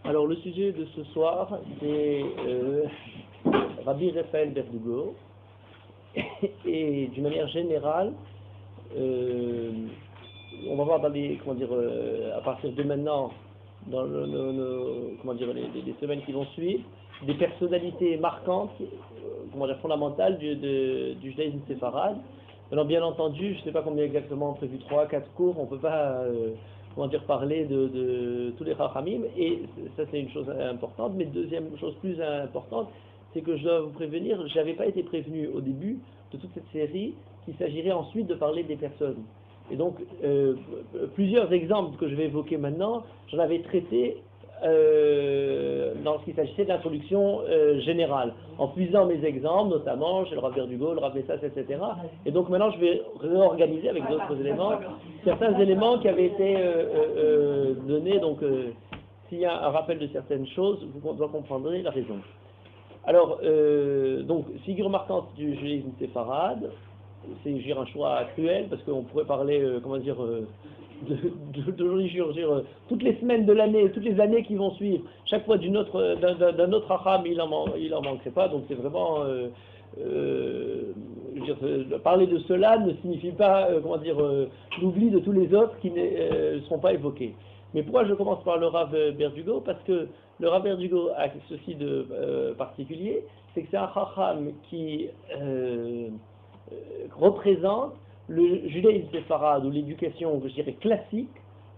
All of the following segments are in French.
Alors le sujet de ce soir, c'est Rabbi Raphaël Berdugo, et d'une manière générale, on va voir dans les, à partir de maintenant, dans les semaines qui vont suivre, des personnalités marquantes, fondamentales du judaïsme séfarade. Alors bien entendu, je ne sais pas combien exactement, prévu 3-4 cours, on ne peut pas parler de tous les Chachamim, et ça c'est une chose importante. Mais deuxième chose plus importante, c'est que je dois vous prévenir, je n'avais pas été prévenu au début de toute cette série qu'il s'agirait ensuite de parler des personnes. Et donc, plusieurs exemples que je vais évoquer maintenant, j'en avais traité dans ce qui s'agissait de l'introduction générale, en puisant mes exemples, notamment chez le Rav Berdugo, le Rav Bessas, etc. Et donc maintenant, je vais réorganiser avec d'autres éléments, certains éléments qui avaient été donnés. Donc, s'il y a un rappel de certaines choses, vous comprendrez la raison. Alors, donc, figure marquante du judaïsme séfarade, c'est un choix cruel, parce qu'on pourrait parler, toutes les semaines de l'année, toutes les années qui vont suivre, chaque fois d'un autre Hacham, il en manquerait pas. Donc c'est vraiment, parler de cela ne signifie pas, l'oubli de tous les autres qui ne seront pas évoqués. Mais pourquoi je commence par le Rav Berdugo? Parce que le Rav Berdugo a ceci de particulier, c'est que c'est un Hacham qui représente le judaïsme séfarade ou l'éducation, je dirais, classique,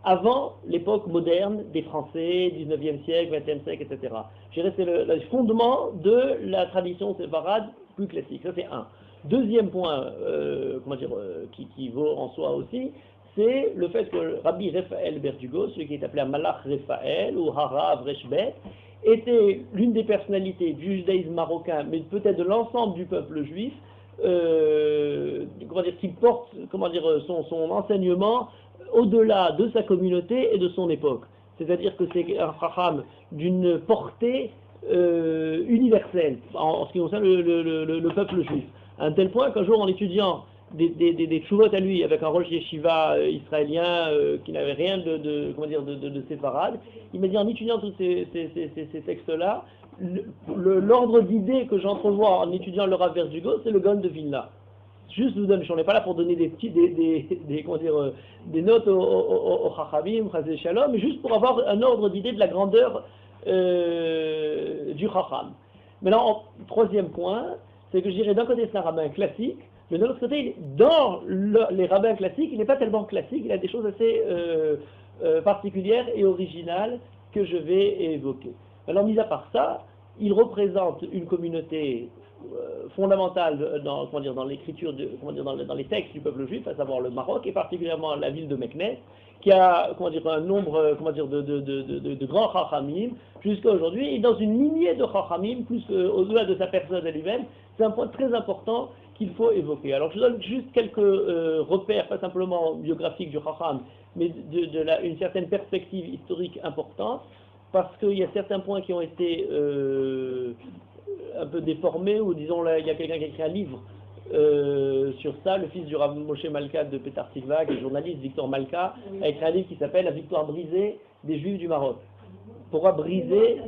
avant l'époque moderne des Français, 19e siècle, 20e siècle, etc. Je dirais que c'est le fondement de la tradition séfarade plus classique. Ça, c'est un. Deuxième point, qui vaut en soi aussi, c'est le fait que Rabbi Raphaël Berdugo, celui qui est appelé Malach Raphaël ou Harav Reshbet, était l'une des personnalités du judaïsme marocain, mais peut-être de l'ensemble du peuple juif, qui porte son enseignement au-delà de sa communauté et de son époque. C'est-à-dire que c'est un Chacham d'une portée universelle en ce qui concerne le peuple juif. À un tel point qu'un jour, en étudiant des tchouvot à lui, avec un rosh yeshiva israélien qui n'avait rien de séfarade, il m'a dit, en étudiant tous ces textes-là, l'ordre d'idées que j'entrevois en étudiant le Rav Berdugo, c'est le Gaon de Vilna. Juste vous donne, on n'est pas là pour donner des notes au Chachamim, Chazé Shalom, mais juste pour avoir un ordre d'idée de la grandeur du Chacham. Maintenant, troisième point, c'est que je dirais d'un côté c'est un rabbin classique, mais de l'autre côté, dans les rabbins classiques, il n'est pas tellement classique, il a des choses assez particulières et originales que je vais évoquer. Alors, mis à part ça, il représente une communauté fondamentale dans l'écriture, dans les textes du peuple juif, à savoir le Maroc, et particulièrement la ville de Meknès, qui a un nombre de grands chachamim jusqu'à aujourd'hui, et dans une lignée de chachamim, plus au-delà de sa personne elle-même. C'est un point très important qu'il faut évoquer. Alors je donne juste quelques repères, pas simplement biographiques du chacham, mais une certaine perspective historique importante, parce qu'il y a certains points qui ont été un peu déformés, ou disons, là, il y a quelqu'un qui a écrit un livre sur ça, le fils du Rav Moshe Malka de Petar Tikva, qui est journaliste, Victor Malka, a écrit un livre qui s'appelle La victoire brisée des Juifs du Maroc. Pourquoi briser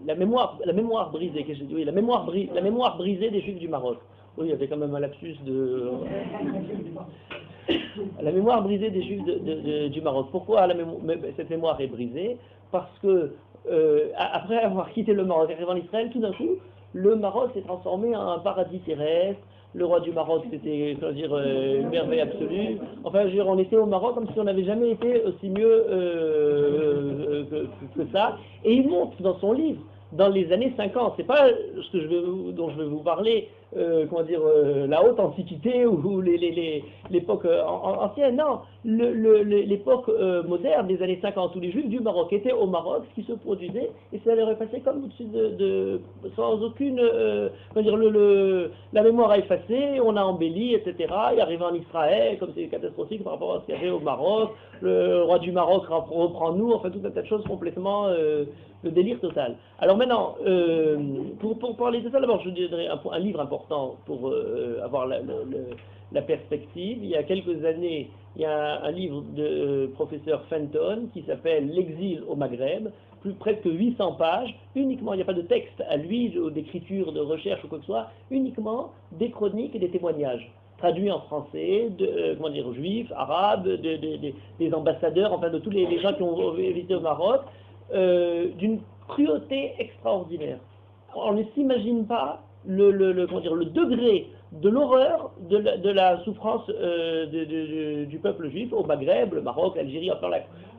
la mémoire brisée, qu'est-ce que je dis? Oui, la mémoire brisée des Juifs du Maroc. Oui, il y avait quand même un lapsus de... La mémoire brisée des Juifs du Maroc. Pourquoi cette mémoire est brisée? Parce que, après avoir quitté le Maroc et arrivé en Israël, tout d'un coup, le Maroc s'est transformé en un paradis terrestre. Le roi du Maroc, c'était, une merveille absolue. Enfin, on était au Maroc comme si on n'avait jamais été aussi mieux que ça. Et il montre dans son livre, dans les années 50, c'est pas ce dont je vais vous parler, la haute antiquité ou l'époque ancienne, non, l'époque moderne des années 50, où les Juifs du Maroc étaient au Maroc, ce qui se produisait, et ça allait repasser comme au-dessus sans aucune, la mémoire a effacé, on a embelli, etc. Et arrivé en Israël, comme c'est catastrophique par rapport à ce qu'il y avait au Maroc, le roi du Maroc reprend nous, enfin tout un tas de choses complètement, le délire total. Alors maintenant, pour parler de ça, d'abord je dirais un livre important pour avoir la perspective. Il y a quelques années, il y a un livre de professeur Fenton qui s'appelle L'exil au Maghreb, presque 800 pages, uniquement, il n'y a pas de texte à lui, ou d'écriture, de recherche ou quoi que ce soit, uniquement des chroniques et des témoignages, traduits en français, comment dire, juifs, arabes, des ambassadeurs, enfin de tous les gens qui ont visité au Maroc, d'une cruauté extraordinaire. On ne s'imagine pas comment dire, le degré de l'horreur de la souffrance du peuple juif au Maghreb, le Maroc, l'Algérie, enfin,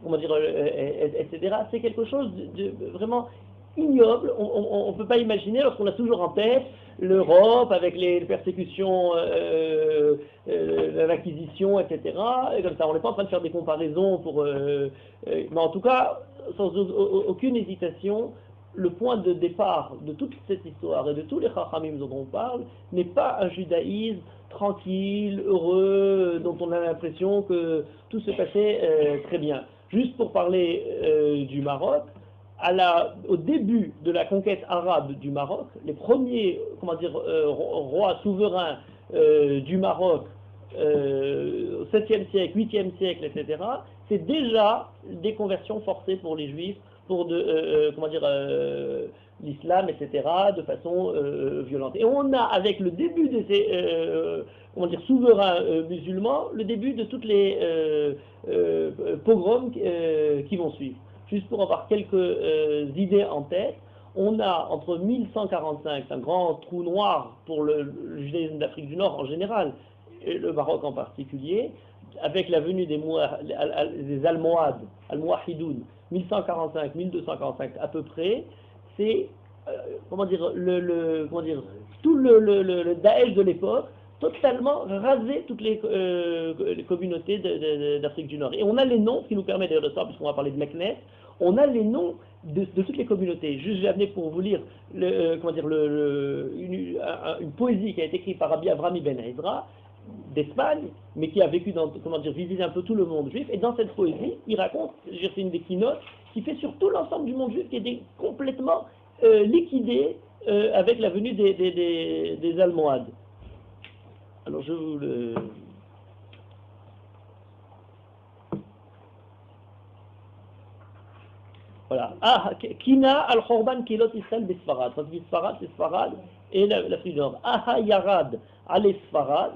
comment dire, etc. C'est quelque chose de vraiment ignoble. On ne peut pas imaginer, lorsqu'on a toujours en tête l'Europe avec les persécutions, l'Inquisition, etc. Et comme ça, on n'est pas en train de faire des comparaisons mais en tout cas, sans aucune hésitation, le point de départ de toute cette histoire et de tous les chachamim dont on parle n'est pas un judaïsme tranquille, heureux, dont on a l'impression que tout se passait très bien. Juste pour parler du Maroc, au début de la conquête arabe du Maroc, les premiers, comment dire, rois souverains du Maroc au 7e siècle, 8e siècle, etc., c'est déjà des conversions forcées pour les juifs pour comment dire, l'islam, etc., de façon violente. Et on a, avec le début de ces comment dire, souverains musulmans, le début de toutes les pogroms qui vont suivre. Juste pour avoir quelques idées en tête, on a entre 1145, un grand trou noir pour le judaïsme d'Afrique du Nord en général, et le Maroc en particulier, avec la venue des Almohades, Almohahidoun, 1145-1245 à peu près, c'est comment dire, tout le Daesh de l'époque, totalement rasé toutes les communautés d'Afrique du Nord. Et on a les noms, ce qui nous permet d'ailleurs de ça, puisqu'on va parler de Meknes, on a les noms de toutes les communautés. Juste, j'ai amené pour vous lire comment dire, une poésie qui a été écrite par Rabbi Avrami Ben Ezra, d'Espagne, mais qui a vécu dans, comment dire, visité un peu tout le monde juif, et dans cette poésie, il raconte, c'est une des keynotes, qui fait sur tout l'ensemble du monde juif, qui est complètement liquidé avec la venue des Almohades. Alors je vous le... Voilà. Ah, Kina al-Khorban Kilot Israël Besfarad. Parce que Sfarad, c'est Sfarad et l'Afrique du Nord. Aha Yarad ale Sfarad,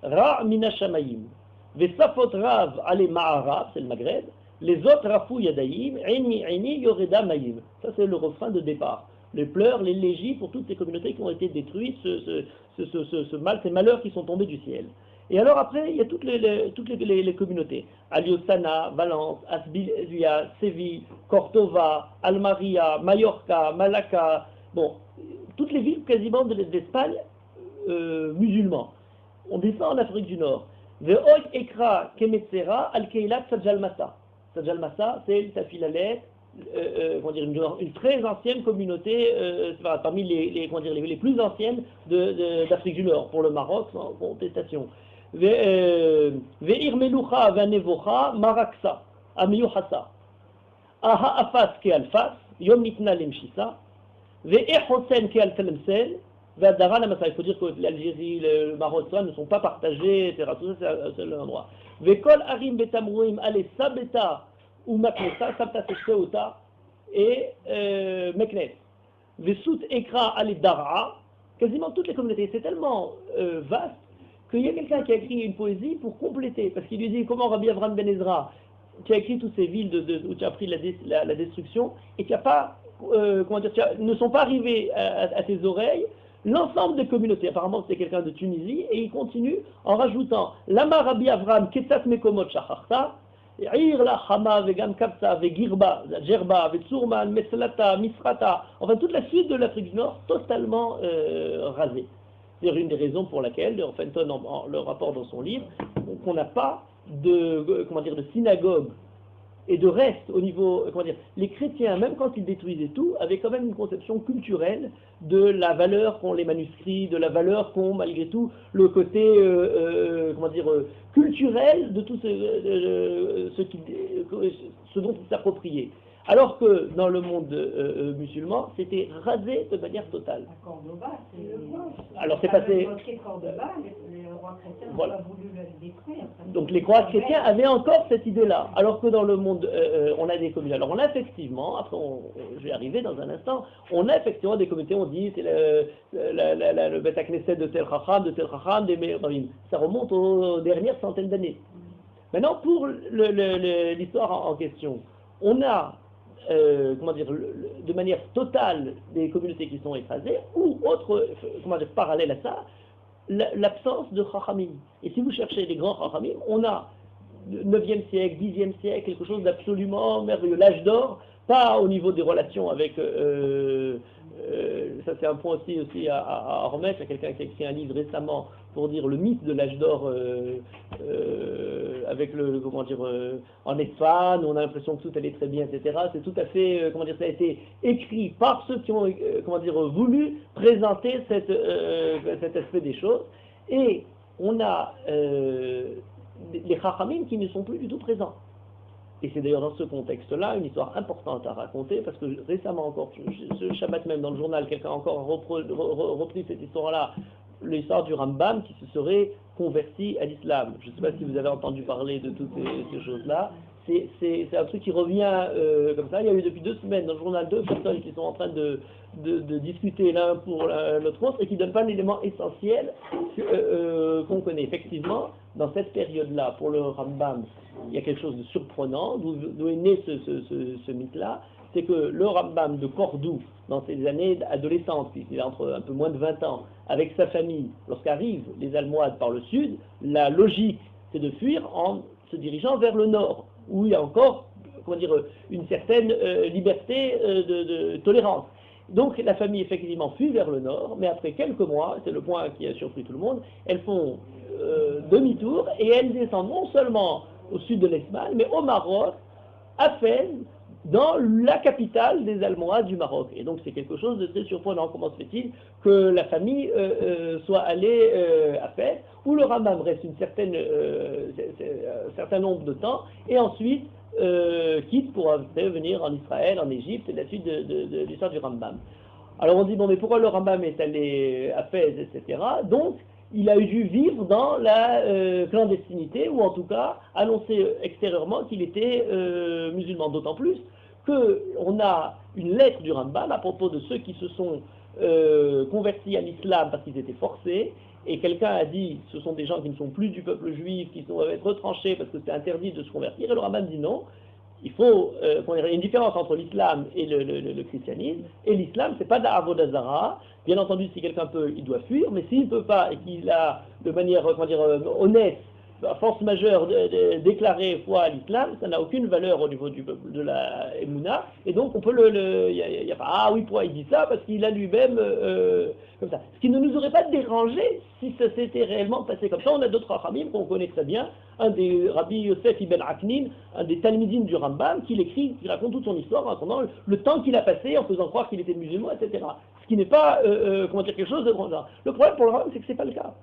Ra Mina Shamayim. Vesafot Rav ale Ma'arab, c'est le Maghreb. Les autres Rafou Yadaïm, Eni Yoreda Mayim. Ça, c'est le refrain de départ. Les pleurs, l'élégie pour toutes ces communautés qui ont été détruites, ces malheurs qui sont tombés du ciel. Et alors après, il y a toutes les communautés. Aliosana, Valence, Asbilia, Séville, Córdoba, Almería, Mallorca, Malacca, bon, toutes les villes quasiment de l'Espagne musulmans. On descend en Afrique du Nord. Ve'oy Ekra Kemetzera al-Keilat Sajalmasa. Sajalmasa, c'est Tafilalet, comment dire, une très ancienne communauté, parmi les plus anciennes d'Afrique du Nord, pour le Maroc, sans contestation. Ve'ir Melucha Vanevocha Maraksa, Amiyuhasa. Aha Afas Ke Alfas, Yom Nitna Lemshisa. Ve'er Hosen Ke Al-Talemsel. Il faut dire que l'Algérie, le Maroc, ça, ne sont pas partagés, etc. Tout ça, c'est un seul endroit. Vekol Arim Betamrouim Ale Sabeta ou Maknesa, Sabta Seshkeota et Meknes. Vesout Ekra Ale Dara, quasiment toutes les communautés. C'est tellement vaste qu'il y a quelqu'un qui a écrit une poésie pour compléter. Parce qu'il lui dit comment Rabbi Avraham Ben Ezra, tu as écrit toutes ces villes où tu as appris la destruction et tu n'as pas, comment dire, ne sont pas arrivés à tes oreilles l'ensemble des communautés. Apparemment, c'est quelqu'un de Tunisie, et il continue en rajoutant Lama Rabbi Avraham Ketzat Mekomot Shacharta, Ir la Hama Vegam Kapsa Vegirba, Djerba, Vetsurman, Meslata, Misrata, enfin toute la suite de l'Afrique du Nord totalement rasée. C'est une des raisons pour laquelle, Fenton le rapporte dans son livre, qu'on n'a pas de synagogue et de reste au niveau, les chrétiens, même quand ils détruisaient tout, avaient quand même une conception culturelle de la valeur qu'ont les manuscrits, de la valeur qu'ont malgré tout le côté, culturel de tout ce dont ils s'appropriaient. Alors que dans le monde musulman, c'était rasé de manière totale. À Cordoba, alors c'est passé. Cordoba, le roi Croix chrétiens n'ont Voilà. pas voulu le détruire. Donc les croix chrétiens avaient encore cette idée-là, alors que dans le monde, on a des communautés. Alors on a effectivement, après je vais arriver dans un instant, on a effectivement des communautés, on dit c'est le Beth Knesset de tel Chacham, des Me'ravim. Ça remonte aux dernières centaines d'années. Maintenant, pour l'histoire en question, on a, comment dire, de manière totale des communautés qui sont écrasées, ou autre, comment dire, parallèle à ça, l'absence de Chachamim. Et si vous cherchez les grands Chachamim, on a 9e siècle, 10e siècle, quelque chose d'absolument merveilleux, l'âge d'or, pas au niveau des relations avec... ça c'est un point aussi à remettre. Il y a quelqu'un qui a écrit un livre récemment pour dire le mythe de l'âge d'or avec comment dire, en Espagne, on a l'impression que tout allait très bien, etc. C'est tout à fait, comment dire, ça a été écrit par ceux qui ont, comment dire, voulu présenter cet aspect des choses. Et on a les Chachamim qui ne sont plus du tout présents. Et c'est d'ailleurs dans ce contexte-là une histoire importante à raconter, parce que récemment encore, ce Shabbat même dans le journal, quelqu'un a encore repris cette histoire-là, l'histoire du Rambam qui se serait converti à l'islam. Je ne sais pas si vous avez entendu parler de toutes ces choses-là. C'est un truc qui revient comme ça. Il y a eu depuis 2 semaines dans le journal 2 personnes qui sont en train de discuter l'un pour l'autre autre et qui ne donnent pas l'élément essentiel qu'on connaît. Effectivement, dans cette période-là, pour le Rambam, il y a quelque chose de surprenant, d'où est né ce mythe-là, c'est que le Rambam de Cordoue, dans ses années adolescentes, puisqu'il a entre un peu moins de 20 ans, avec sa famille, lorsqu'arrivent les Almohades par le sud, la logique, c'est de fuir en se dirigeant vers le nord, où il y a encore, comment dire, une certaine liberté de tolérance. Donc la famille effectivement fuit vers le nord, mais après quelques mois, c'est le point qui a surpris tout le monde, elles font demi-tour et elles descendent non seulement au sud de l'Espagne, mais au Maroc, à Fès, dans la capitale des Almohades du Maroc. Et donc c'est quelque chose de très surprenant. Comment se fait-il que la famille soit allée à Fès, où le Rambam reste un certain nombre de temps, et ensuite quitte pour venir en Israël, en Égypte, et la suite de l'histoire du Rambam. Alors on dit, bon, mais pourquoi le Rambam est allé à Fès, etc. Donc, il a dû vivre dans la clandestinité, ou en tout cas annoncer extérieurement qu'il était musulman. D'autant plus qu'on a une lettre du Rambam à propos de ceux qui se sont convertis à l'islam parce qu'ils étaient forcés, et quelqu'un a dit, ce sont des gens qui ne sont plus du peuple juif, qui doivent être retranchés parce que c'est interdit de se convertir, et le Rambam dit non. Il faut, il y a une différence entre l'islam et le christianisme, et l'islam, c'est pas de la avodah zara. Bien entendu, si quelqu'un peut, il doit fuir, mais s'il ne peut pas, et qu'il a, de manière, honnête, à force majeure, déclaré foi à l'islam, ça n'a aucune valeur au niveau de la Emouna, et donc on peut il y a pas, ah oui, pourquoi il dit ça? Parce qu'il a lui-même, comme ça. Ce qui ne nous aurait pas dérangé si ça s'était réellement passé comme ça. On a d'autres Rachamim qu'on connaît très bien, un des Rabbi Yosef Ibn Aknin, un des Talmidim du Rambam, qui raconte toute son histoire en attendant le temps qu'il a passé en faisant croire qu'il était musulman, etc. Ce qui n'est pas, comment dire, quelque chose de grand genre. Le problème pour le Rambam, c'est que ce n'est pas le cas.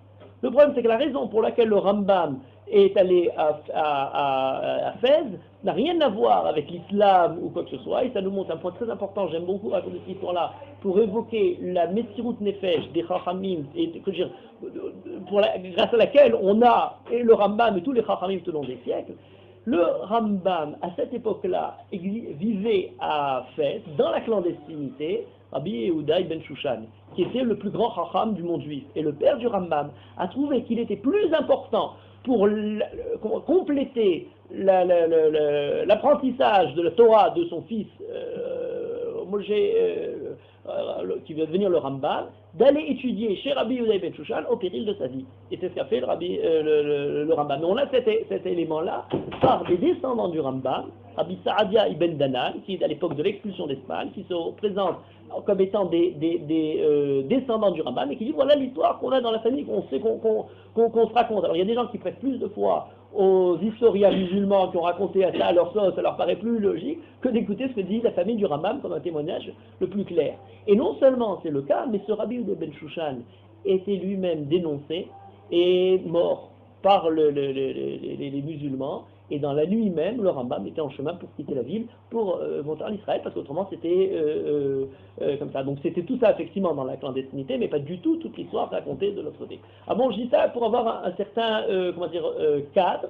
Le problème, c'est que la raison pour laquelle le Rambam est allé à Fès n'a rien à voir avec l'islam ou quoi que ce soit, et ça nous montre un point très important. J'aime beaucoup raconter cette histoire-là pour évoquer la Messirut Nefesh des Chachamim, et grâce à laquelle on a, et le Rambam et tous les Chachamim tout au long des siècles. Le Rambam, à cette époque-là, vivait à Fès, dans la clandestinité, Rabbi Yehuda ibn Shushan, qui était le plus grand Chacham du monde juif. Et le père du Rambam a trouvé qu'il était plus important pour compléter l'apprentissage de la Torah de son fils Moshe, qui va devenir le Rambam, d'aller étudier chez Rabbi Yehuda ibn Shushan au péril de sa vie. Et c'est ce qu'a fait le Rambam. Mais on a cet élément-là par des descendants du Rambam, Rabbi Saadia ibn Danan, qui est à l'époque de l'expulsion d'Espagne, qui se présente comme étant des descendants du Rambam, et qui dit voilà l'histoire qu'on a dans la famille, qu'on se raconte. Alors il y a des gens qui prêtent plus de foi aux historiens musulmans qui ont raconté ça à leur sauce, ça leur paraît plus logique que d'écouter ce que dit la famille du Rambam comme un témoignage le plus clair. Et non seulement c'est le cas, mais ce Rabbi Yehuda ben Shushan était lui-même dénoncé et mort par les musulmans, Et dans la nuit même, le Rambam était en chemin pour quitter la ville, pour monter en Israël, parce qu'autrement c'était comme ça. Donc c'était tout ça effectivement dans la clandestinité, mais pas du tout toute l'histoire racontée de l'autre côté. Ah bon, je dis ça pour avoir un certain cadre.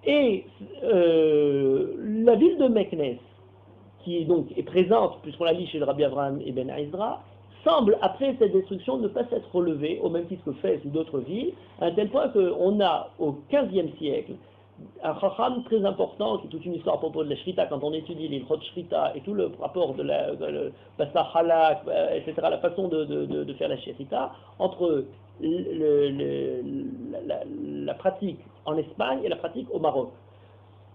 Et la ville de Meknès, qui donc est présente, puisqu'on la lit chez le Rabbi Avraham Ibn Ezra, semble, après cette destruction, ne pas s'être relevée, au même titre que Fès ou d'autres villes, à un tel point qu'on a, au XVe siècle, un chacham très important, qui est toute une histoire à propos de la shrita, quand on étudie les Chot Shrita et tout le rapport de la Bassa Halak, etc., la façon de faire la shrita, entre la pratique en Espagne et la pratique au Maroc.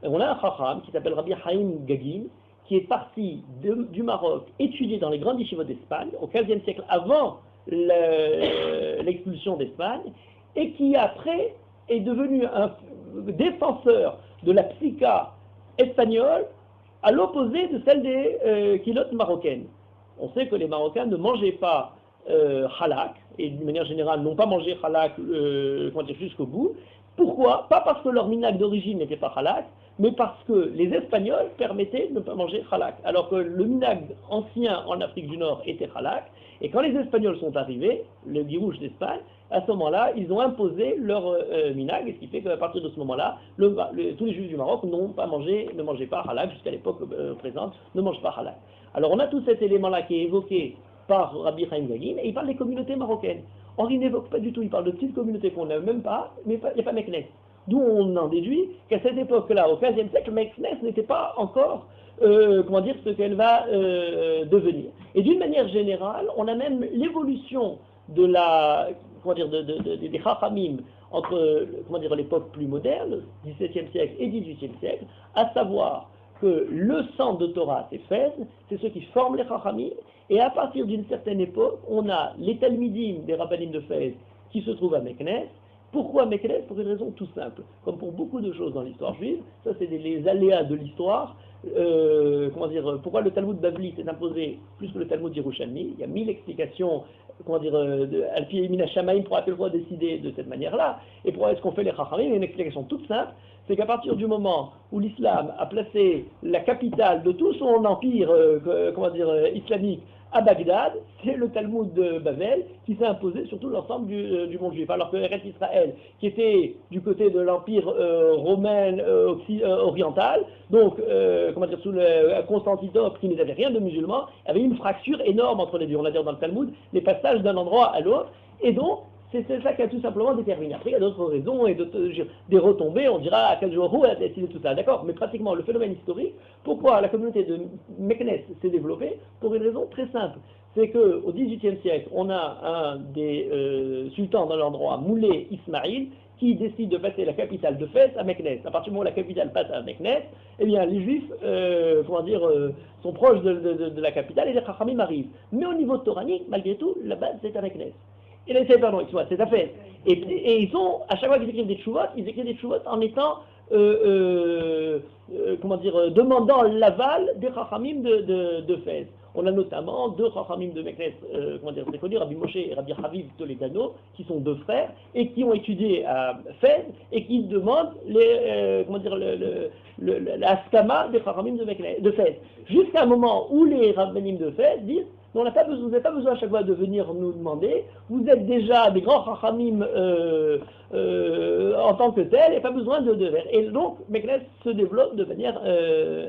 Et on a un chacham qui s'appelle Rabbi Haïm Gagin, qui est parti du Maroc, étudié dans les grandes yeshivot d'Espagne, au XVe siècle, avant l'expulsion d'Espagne, et qui après est devenu un défenseur de la psycha espagnole, à l'opposé de celle des kilotes marocaines. On sait que les Marocains ne mangeaient pas halak, et d'une manière générale n'ont pas mangé halak jusqu'au bout. Pourquoi? Pas parce que leur minag d'origine n'était pas halak, mais parce que les Espagnols permettaient de ne pas manger halak, alors que le minag ancien en Afrique du Nord était halak, et quand les Espagnols sont arrivés, le Guirouche d'Espagne, à ce moment-là, ils ont imposé leur minag, et ce qui fait qu'à partir de ce moment-là, tous les Juifs du Maroc ne mangeaient pas halak, jusqu'à l'époque présente, ne mangent pas halak. Alors on a tout cet élément-là qui est évoqué par Rabbi Chaim Gagin, et il parle des communautés marocaines. Or, il n'évoque pas du tout, il parle de petites communautés qu'on n'a même pas, mais il n'y a pas Meknès. D'où on en déduit qu'à cette époque-là, au XVe siècle, Meknès n'était pas encore, ce qu'elle va devenir. Et d'une manière générale, on a même l'évolution de des Chachamim entre, l'époque plus moderne, XVIIe siècle et XVIIIe siècle, à savoir que le centre de Torah, c'est Fès, c'est ceux qui forment les Chachamim, et à partir d'une certaine époque, on a les Talmidim des Rabbanim de Fès qui se trouvent à Meknès. Pourquoi Meknès? Pour une raison tout simple. Comme pour beaucoup de choses dans l'histoire juive, ça c'est les aléas de l'histoire. Pourquoi le Talmud Bavli s'est imposé plus que le Talmud Yerushalmi? Il y a 1000 explications, Al-Pi Mina Shamaim pourra quelquefois décider de cette manière-là. Et pourquoi est-ce qu'on fait les Chachamim? Il y a une explication toute simple, c'est qu'à partir du moment où l'islam a placé la capitale de tout son empire, islamique, à Bagdad, c'est le Talmud de Babel qui s'est imposé sur tout l'ensemble du monde juif. Alors que Eretz Israël, qui était du côté de l'empire romain oriental, donc sous le Constantinople, qui n'avait rien de musulman, avait une fracture énorme entre les deux. On a dit dans le Talmud les passages d'un endroit à l'autre, et donc c'est ça qui a tout simplement déterminé. Après, il y a d'autres raisons et des retombées. On dira à quel jour a décidé tout ça. D'accord? Mais pratiquement, le phénomène historique, pourquoi la communauté de Meknès s'est développée? Pour une raison très simple. C'est qu'au XVIIIe siècle, on a un des sultans dans l'endroit, Moulay Ismaïl, qui décide de passer la capitale de Fès à Meknès. À partir du moment où la capitale passe à Meknès, eh bien, les Juifs sont proches de la capitale et les Chachamim arrivent. Mais au niveau toranique, malgré tout, la base, c'est à Meknès. Et là, c'est à fait. Et ils ont, à chaque fois qu'ils écrivent des tchouvot, ils écrivent des tchouvot en étant, demandant l'aval des Chachamim de Fès. On a notamment deux Chachamim de Meknès, c'est connu, Rabbi Moshe et Rabbi Chaviv Toledano, qui sont deux frères, et qui ont étudié à Fès, et qui demandent l'Askama des Chachamim de Fès. Jusqu'à un moment où les Rabbanim de Fès disent, vous n'avez pas besoin à chaque fois de venir nous demander, vous êtes déjà des grands chachamim en tant que tels, il n'y a pas besoin de faire. Et donc, Meknès se développe de manière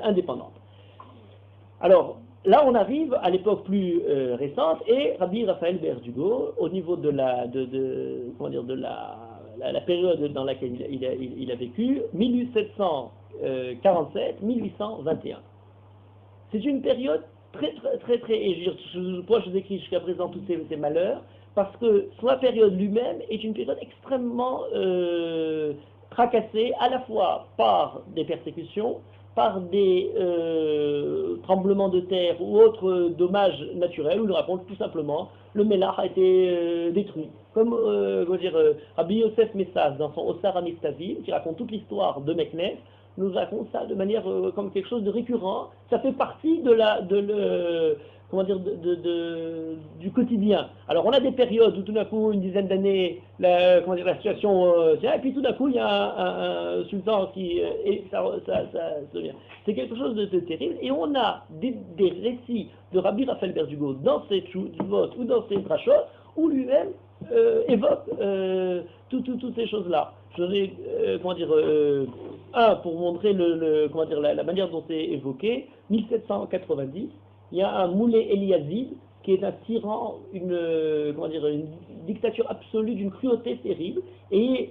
indépendante. Alors, là, on arrive à l'époque plus récente, et Rabbi Raphaël Berdugo, au niveau de la période dans laquelle il a vécu, 1747-1821. C'est une période très, et je vous écris jusqu'à présent tous ces malheurs, parce que la période lui-même est une période extrêmement tracassée, à la fois par des persécutions, par des tremblements de terre ou autres dommages naturels, où il raconte tout simplement, le Mélach a été détruit. Comme Rabbi Yosef Messas, dans son Osar Amistavim, qui raconte toute l'histoire de Meknès, nous raconte ça de manière comme quelque chose de récurrent. Ça fait partie de comment dire, du quotidien. Alors on a des périodes où tout d'un coup, une dizaine d'années, comment dire, la situation, et puis tout d'un coup, il y a un sultan qui, et ça devient. C'est quelque chose de terrible. Et on a des récits de Rabbi Raphaël Berdugo dans ses tchouvot ou dans ses drachot, où lui-même évoque toutes ces choses-là. Je vais, comment dire, un, pour montrer comment dire, la manière dont c'est évoqué, 1790, il y a un Moulay Eliazid, qui est un tyran, comment dire, une dictature absolue d'une cruauté terrible, et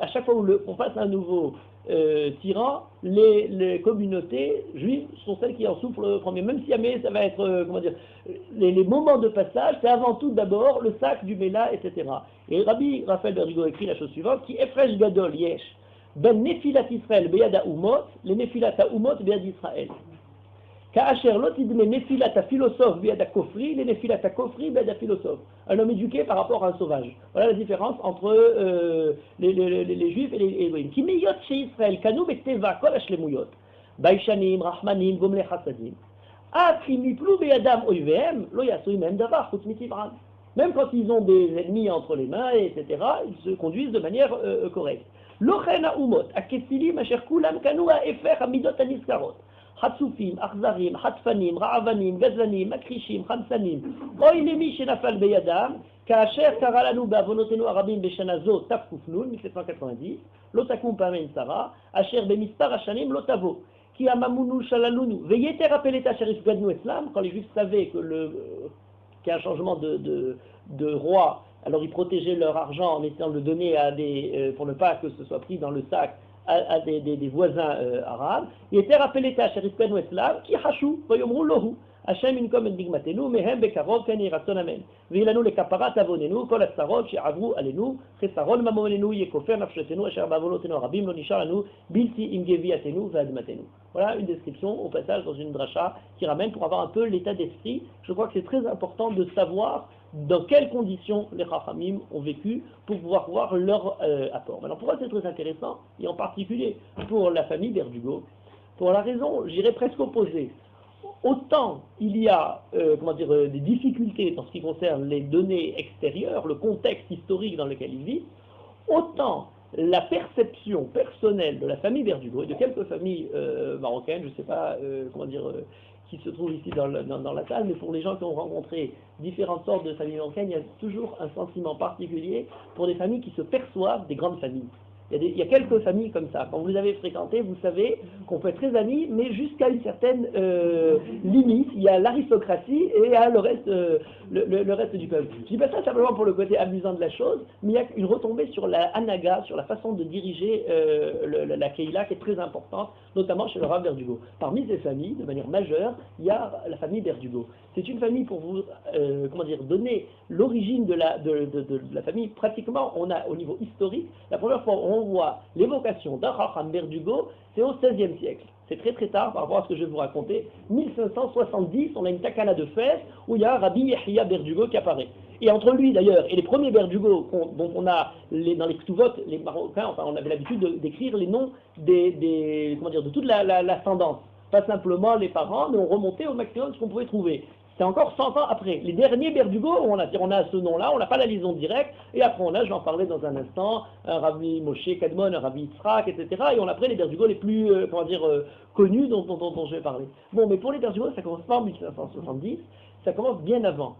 à chaque fois où on passe un nouveau tyran, les communautés juives sont celles qui en souffrent le premier, même si jamais ça va être, comment dire, les moments de passage, c'est avant tout d'abord le sac du Mela, etc. Et Rabbi Raphaël Berdugo écrit la chose suivante, qui Efresh Gadol Yesh, Ben Nefilat Israël Beyad Umot, les Nefilat Umot Beyad Israël. Ka'asher lo tidme Nefilat philosophe Beyad Kofri, les Nefilat Kofri Beyad philosophe. Un homme éduqué par rapport à un sauvage. Voilà la différence entre les Juifs et les Elohim. Ki meyot chez Israël, kanu beteva kol hashlemuyot, baishanim, rahmanim, gomle chasadim. Même quand ils ont des ennemis entre les mains, etc., ils se conduisent de manière correcte. Lochena umot, akesilim asher kulam kanu ha'efer hamidot haniskarot. Hatsufim, achzarim, hatfanim, ra'avanim, gazlanim, makrishim, khamsanim. Oy lemi shenafal beyadam, כאשר קרא לנו בעוונותינו הרבים בשנה זו תק"ן, 1790, לא תקום פעמי שרה, אשר במספר השנים לא תבוא. Qui amamunu shalalunu, veillez rappeler ta sharif gadnu islam, quand les juifs savaient qu'il y a un changement de roi, alors ils protégeaient leur argent en essayant de le donner à pour ne pas que ce soit pris dans le sac à des voisins arabes. Il était rappelé ta sharif gadnu islam, qui hachou, voyomrou lohu. Hashem inkom enigmatenu, mehem bekarov ken yiratzon amen. Veilanu lekaparat avonenu, kol asarot she'avru alenu, chesaron mamonenu, yekofer nafshetenu, asher ba'avonotenu arabim, lo nishar lanu, bilti imgeviatenu, ve'admatenu. Voilà une description au passage dans une dracha qui ramène pour avoir un peu l'état d'esprit. Je crois que c'est très important de savoir dans quelles conditions les Chachamim ont vécu pour pouvoir voir leur apport. Maintenant, pourquoi c'est très intéressant, et en particulier pour la famille Berdugo, pour la raison, j'irais presque opposée. Autant il y a des difficultés dans ce qui concerne les données extérieures, le contexte historique dans lequel ils vivent, autant la perception personnelle de la famille Berdugo et de quelques familles marocaines, je ne sais pas qui se trouvent ici dans la salle, mais pour les gens qui ont rencontré différentes sortes de familles marocaines, il y a toujours un sentiment particulier pour des familles qui se perçoivent des grandes familles. Il y a quelques familles comme ça. Quand vous les avez fréquentées, vous savez qu'on peut être très amis, mais jusqu'à une certaine limite. Il y a l'aristocratie et il y a le reste du peuple. Je ne dis pas ça simplement pour le côté amusant de la chose, mais il y a une retombée sur la hanaga, sur la façon de diriger la Keïla qui est très importante, notamment chez le Rav Berdugo. Parmi ces familles, de manière majeure, il y a la famille Berdugo. C'est une famille pour vous donner l'origine de la famille. Pratiquement, on a au niveau historique, la première fois on voit l'évocation d'un Chacham Berdugo, c'est au XVIe siècle. C'est très très tard par rapport à ce que je vais vous raconter. 1570, on a une takana de Fès où il y a Rabbi Yehia Berdugo qui apparaît. Et entre lui d'ailleurs et les premiers Berdugo dont on a dans les Ktuvot, les Marocains, on avait l'habitude d'écrire les noms de toute l'ascendance. Pas simplement les parents, mais on remontait au maximum ce qu'on pouvait trouver. C'est encore 100 ans après. Les derniers Berdugo, on a ce nom-là, on n'a pas la liaison directe, et après on a, je vais en parler dans un instant, un Rabbi Moshe Kadmon, un Rabbi Yitzhak, etc. Et on a après les Berdugo les plus, connus dont je vais parler. Bon, mais pour les Berdugo, ça commence pas en 1570, ça commence bien avant.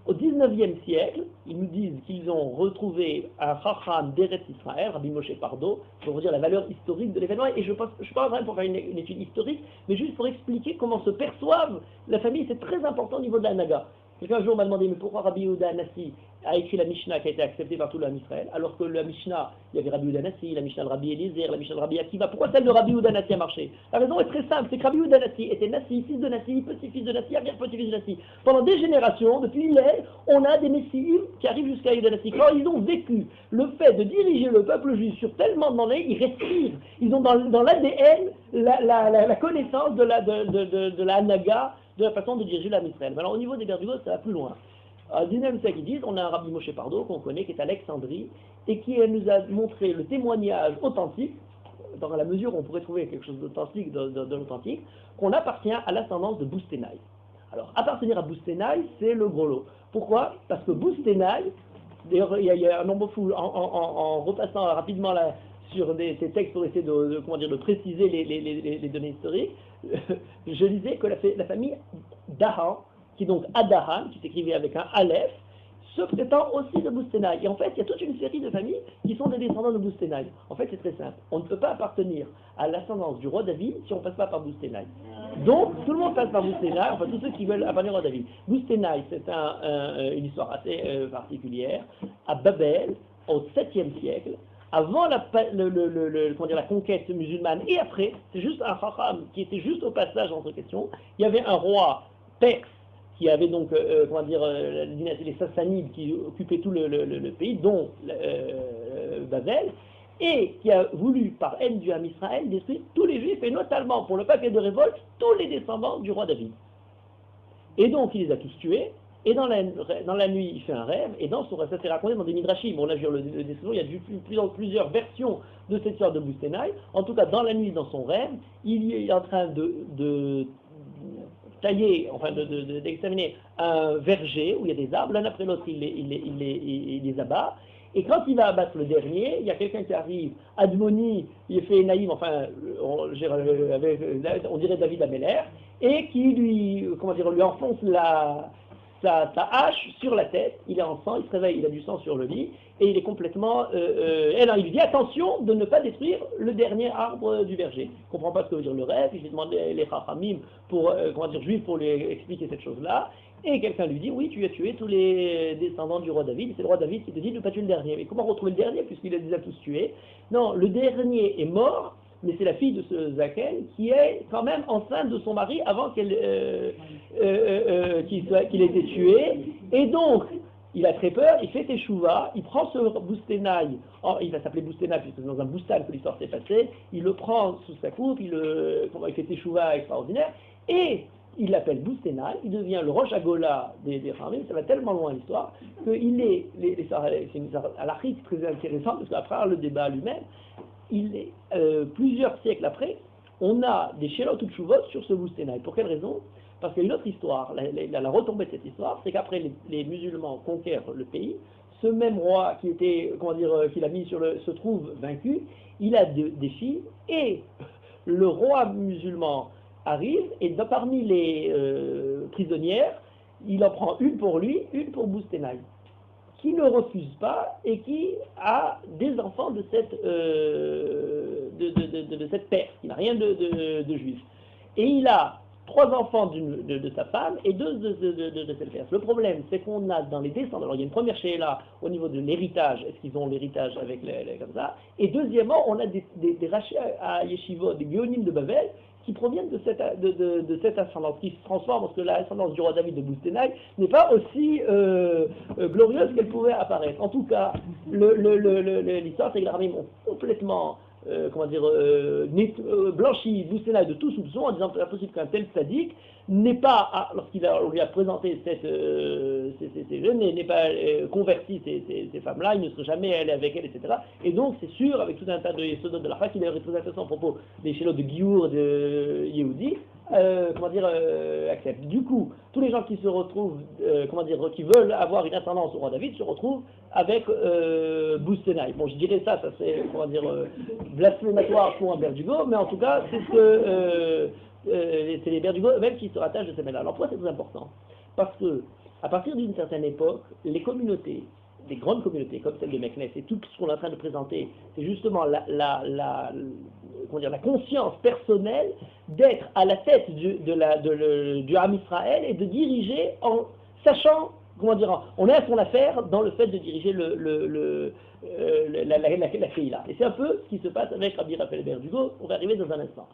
Au XIXe siècle, ils nous disent qu'ils ont retrouvé un Chacham d'Eretz Israël, Rabbi Moshe Pardo, pour vous dire la valeur historique de l'événement, et je ne suis pas en train pour faire une étude historique, mais juste pour expliquer comment se perçoivent la famille, c'est très important au niveau de la Hanaga. Quelqu'un un jour m'a demandé, mais pourquoi Rabbi Yehuda Anassi a écrit la Mishnah qui a été acceptée par tout l'Am Israël, alors que la Mishnah, il y avait Rabbi Yehuda Anassi, la Mishnah de Rabbi Eliezer, la Mishnah de Rabbi Akiva, pourquoi celle de Rabbi Yehuda Anassi a marché? La raison est très simple, c'est que Rabbi Yehuda Anassi était Nassi, fils de Nassi, petit-fils de Nassi, arrière-petit-fils de Nassi. Pendant des générations, depuis hier, on a des messies qui arrivent jusqu'à Yehuda Anassi. Quand ils ont vécu le fait de diriger le peuple juif sur tellement d'années, ils respirent, ils ont dans l'ADN la connaissance de la Hanaga, de la façon de diriger l'Am Israël. Alors au niveau des Berdugo, ça va plus loin. Au XIXe siècle, ils disent, on a un Rabbi Moshe Pardo qu'on connaît, qui est à Alexandrie, et qui nous a montré le témoignage authentique, dans la mesure où on pourrait trouver quelque chose d'authentique, de l'authentique, qu'on appartient à l'ascendance de Boustenaï. Alors, appartenir à Boustenaï, c'est le gros lot. Pourquoi? Parce que Boustenaï, d'ailleurs, il y a un nombre fou, en repassant rapidement là, sur ces textes pour essayer comment dire, de préciser les données historiques, je disais que la famille Dahan, qui est donc Adahan, qui s'écrivait avec un Aleph, se prétend aussi de Boustenaï. Et en fait, il y a toute une série de familles qui sont des descendants de Boustenaï. En fait, c'est très simple. On ne peut pas appartenir à l'ascendance du roi David si on ne passe pas par Boustenaï. Donc, tout le monde passe par Boustenaï, enfin tous ceux qui veulent appartenir au roi David. Boustenaï, c'est une histoire assez particulière. À Babel, au 7e siècle, avant la conquête musulmane et après, c'est juste un chacham qui était juste au passage entre questions. Il y avait un roi perse qui avait donc, la dynastie des Sassanides qui occupait tout le pays, dont Babel, et qui a voulu, par haine du Ham Israël, détruire tous les Juifs, et notamment, pour le paquet de révolte, tous les descendants du roi David. Et donc, il les a tous tués, et dans la nuit, il fait un rêve, et dans son rêve, ça s'est raconté dans des midrashim, on a vu il y a plusieurs versions de cette histoire de Boustenaï. En tout cas, dans la nuit, dans son rêve, il est en train de tailler, enfin d'examiner un verger où il y a des arbres, l'un après l'autre il les abat, et quand il va abattre le dernier, il y a quelqu'un qui arrive, Admoni, il fait naïm, enfin on dirait David Ameller, et qui lui enfonce sa hache sur la tête, il est en sang, il se réveille, il a du sang sur le lit, et il est complètement... il lui dit attention de ne pas détruire le dernier arbre du verger. Il ne comprend pas ce que veut dire le rêve, il lui demande les chachamim juifs pour lui expliquer cette chose-là, et quelqu'un lui dit oui, tu as tué tous les descendants du roi David, c'est le roi David qui te dit de ne pas tuer le dernier. Mais comment retrouver le dernier puisqu'il les a tous tués? Non, le dernier est mort, mais c'est la fille de ce Zaken qui est quand même enceinte de son mari avant qu'il ait été tué. Et donc, il a très peur, il fait teshuva, il prend ce Boustenaï, il va s'appeler Boustenaï puisque c'est dans un boustan que l'histoire s'est passée, il le prend sous sa coupe, il fait teshuva extraordinaire, et il l'appelle Boustenaï, il devient le Rosh Hagolah des Ramim, ça va tellement loin l'histoire, qu'il est, c'est une histoire halachique très intéressante, parce qu'après le débat lui-même, plusieurs siècles après, on a des Shelot ou Tshuvot sur ce Boustenaï. Pour quelle raison? Parce qu'il y a une autre histoire, la retombée de cette histoire, c'est qu'après les musulmans conquièrent le pays, ce même roi qui l'a mis se trouve vaincu, il a des filles, et le roi musulman arrive, et parmi les prisonnières, il en prend une pour lui, une pour Boustenaï, qui ne refuse pas et qui a des enfants de cette Perse, qui n'a rien de juif. Et il a 3 enfants de sa femme et 2 de cette Perse. Le problème, c'est qu'on a dans les descendants, alors il y a une première là au niveau de l'héritage, est-ce qu'ils ont l'héritage avec comme ça, et deuxièmement, on a des rachis à Yeshivot, des Géonim de Babel, qui proviennent de cette ascendance, qui se transforme, parce que l'ascendance du roi David de Boustenaï n'est pas aussi glorieuse qu'elle pouvait apparaître. En tout cas, l'histoire, c'est que les Ramim ont complètement blanchi Boustenaï de tout soupçon, en disant que c'est impossible qu'un tel sadique n'est pas, lorsqu'il lui a présenté ces jeunes, n'est pas converti ces femmes-là, il ne serait jamais allé avec elles, etc. Et donc, c'est sûr, avec tout un tas de yesodot de la Chak, il a très intéressant à propos des chélots de Giour, de Yehudi, acceptent. Du coup, tous les gens qui se retrouvent, qui veulent avoir une ascendance au roi David, se retrouvent avec Boustenaï. Bon, je dirais ça c'est, blasphématoire pour un Berdugo, mais en tout cas, c'est ce que c'est les Berdugo eux-mêmes qui se rattachent de ces mêmes-là. Alors pourquoi c'est très important? Parce que, à partir d'une certaine époque, les communautés, des grandes communautés comme celle de Meknes, et tout ce qu'on est en train de présenter, c'est justement la conscience personnelle d'être à la tête du Ham Israël et de diriger en sachant, on est à son affaire dans le fait de diriger la Keila. Et c'est un peu ce qui se passe avec Rabbi Raphaël Berdugo, on va arriver dans un instant.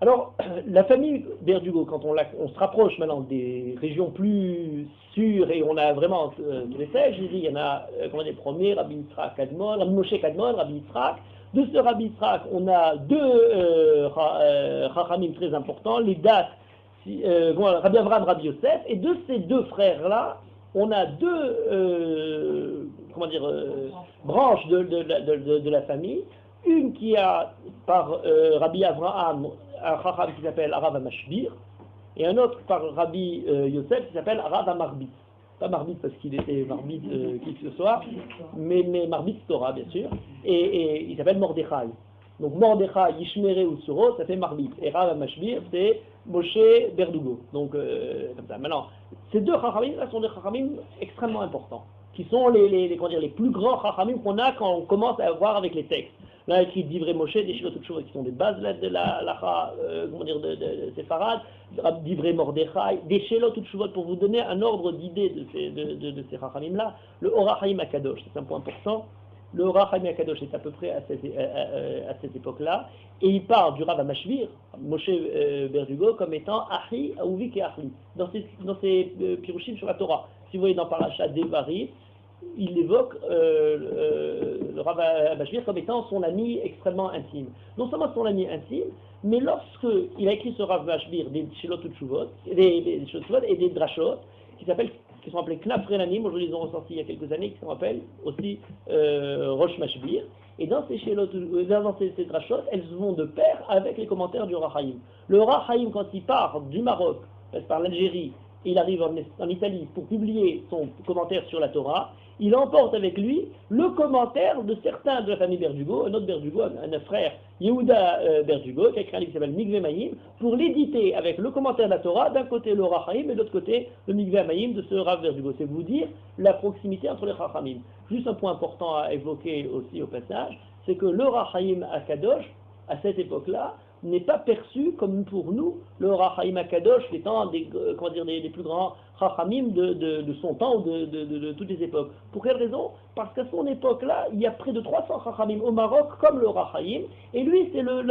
Alors, la famille Berdugo, quand on se rapproche maintenant des régions plus sûres et on a vraiment tous les sièges, il y en a, les premiers, Rabbi Yitzhak Kadmon, Rabbi Moshe Kadmon, Rabbi Yitzhak. De ce Rabbi Yitzhak, on a 2 Chachamim très importants, les dates, Rabbi Avraham, Rabbi Yosef, et de ces 2 frères-là, on a 2 branches de la famille. Une qui a par Rabbi Avraham un Chacham qui s'appelle Arav Mashbir, et un autre par Rabbi Yosef qui s'appelle Rav Marbit. Pas Marbit parce qu'il était Marbit qui que ce soit, mais Marbit Torah bien sûr, et il s'appelle Mordechai. Donc Mordechai, Yishmere ou Suro, ça fait Marbit. Et Rav Mashbir, c'est Moshe Berdugo. Donc comme ça. Maintenant, ces deux Chachamim là sont des Chachamim extrêmement importants, qui sont comment dire, les plus grands Chachamim qu'on a quand on commence à voir avec les textes. Là, écrit Divrei Moshe, des Shilot Utshuvot qui sont des bases de la lacha, comment dire, de Séfarad, Divrei Mordechai, des Shilot Utshuvot, pour vous donner un ordre d'idée de ces Chachamim-là. Le Or HaChaim HaKadosh, c'est un point important. Le Or HaChaim HaKadosh est à peu près à cette époque-là, et il parle du Rav Mashbir, Moshe Berdugo, comme étant Ahi, Aouvik et Ahli, dans ses Pirushim sur la Torah. Si vous voyez dans Parashat Devarim, il évoque le Rav Mashbir comme étant son ami extrêmement intime. Non seulement son ami intime, mais lorsque il a écrit ce Rav Mashbir des Shilot Utshuvot, des Shilot Utshuvot et des Drashot, qui sont appelés Knaf Renanim, aujourd'hui ils ont ressorti il y a quelques années, qui sont appelés aussi Rosh Mashbir, et dans ces Drashot, elles vont de pair avec les commentaires du Or HaChaim. Le Or HaChaim, quand il part du Maroc, passe par l'Algérie, et il arrive en Italie pour publier son commentaire sur la Torah, il emporte avec lui le commentaire de certains de la famille Berdugo, un autre Berdugo, un frère, Yehuda Berdugo, qui a écrit un livre qui s'appelle Mikveh Maïm, pour l'éditer avec le commentaire de la Torah, d'un côté le Or HaChaim et de l'autre côté le Mikveh Maïm de ce Rav Berdugo. C'est vous dire la proximité entre les Chachamim. Juste un point important à évoquer aussi au passage, c'est que le Or HaChaim HaKadosh, à cette époque-là, n'est pas perçu comme pour nous le Or HaChaim HaKadosh étant des plus grands Chachamim de son temps ou de toutes les époques. Pour quelle raison? Parce qu'à son époque-là, il y a près de 300 Chachamim au Maroc comme le Or HaChaim, et lui c'est l'un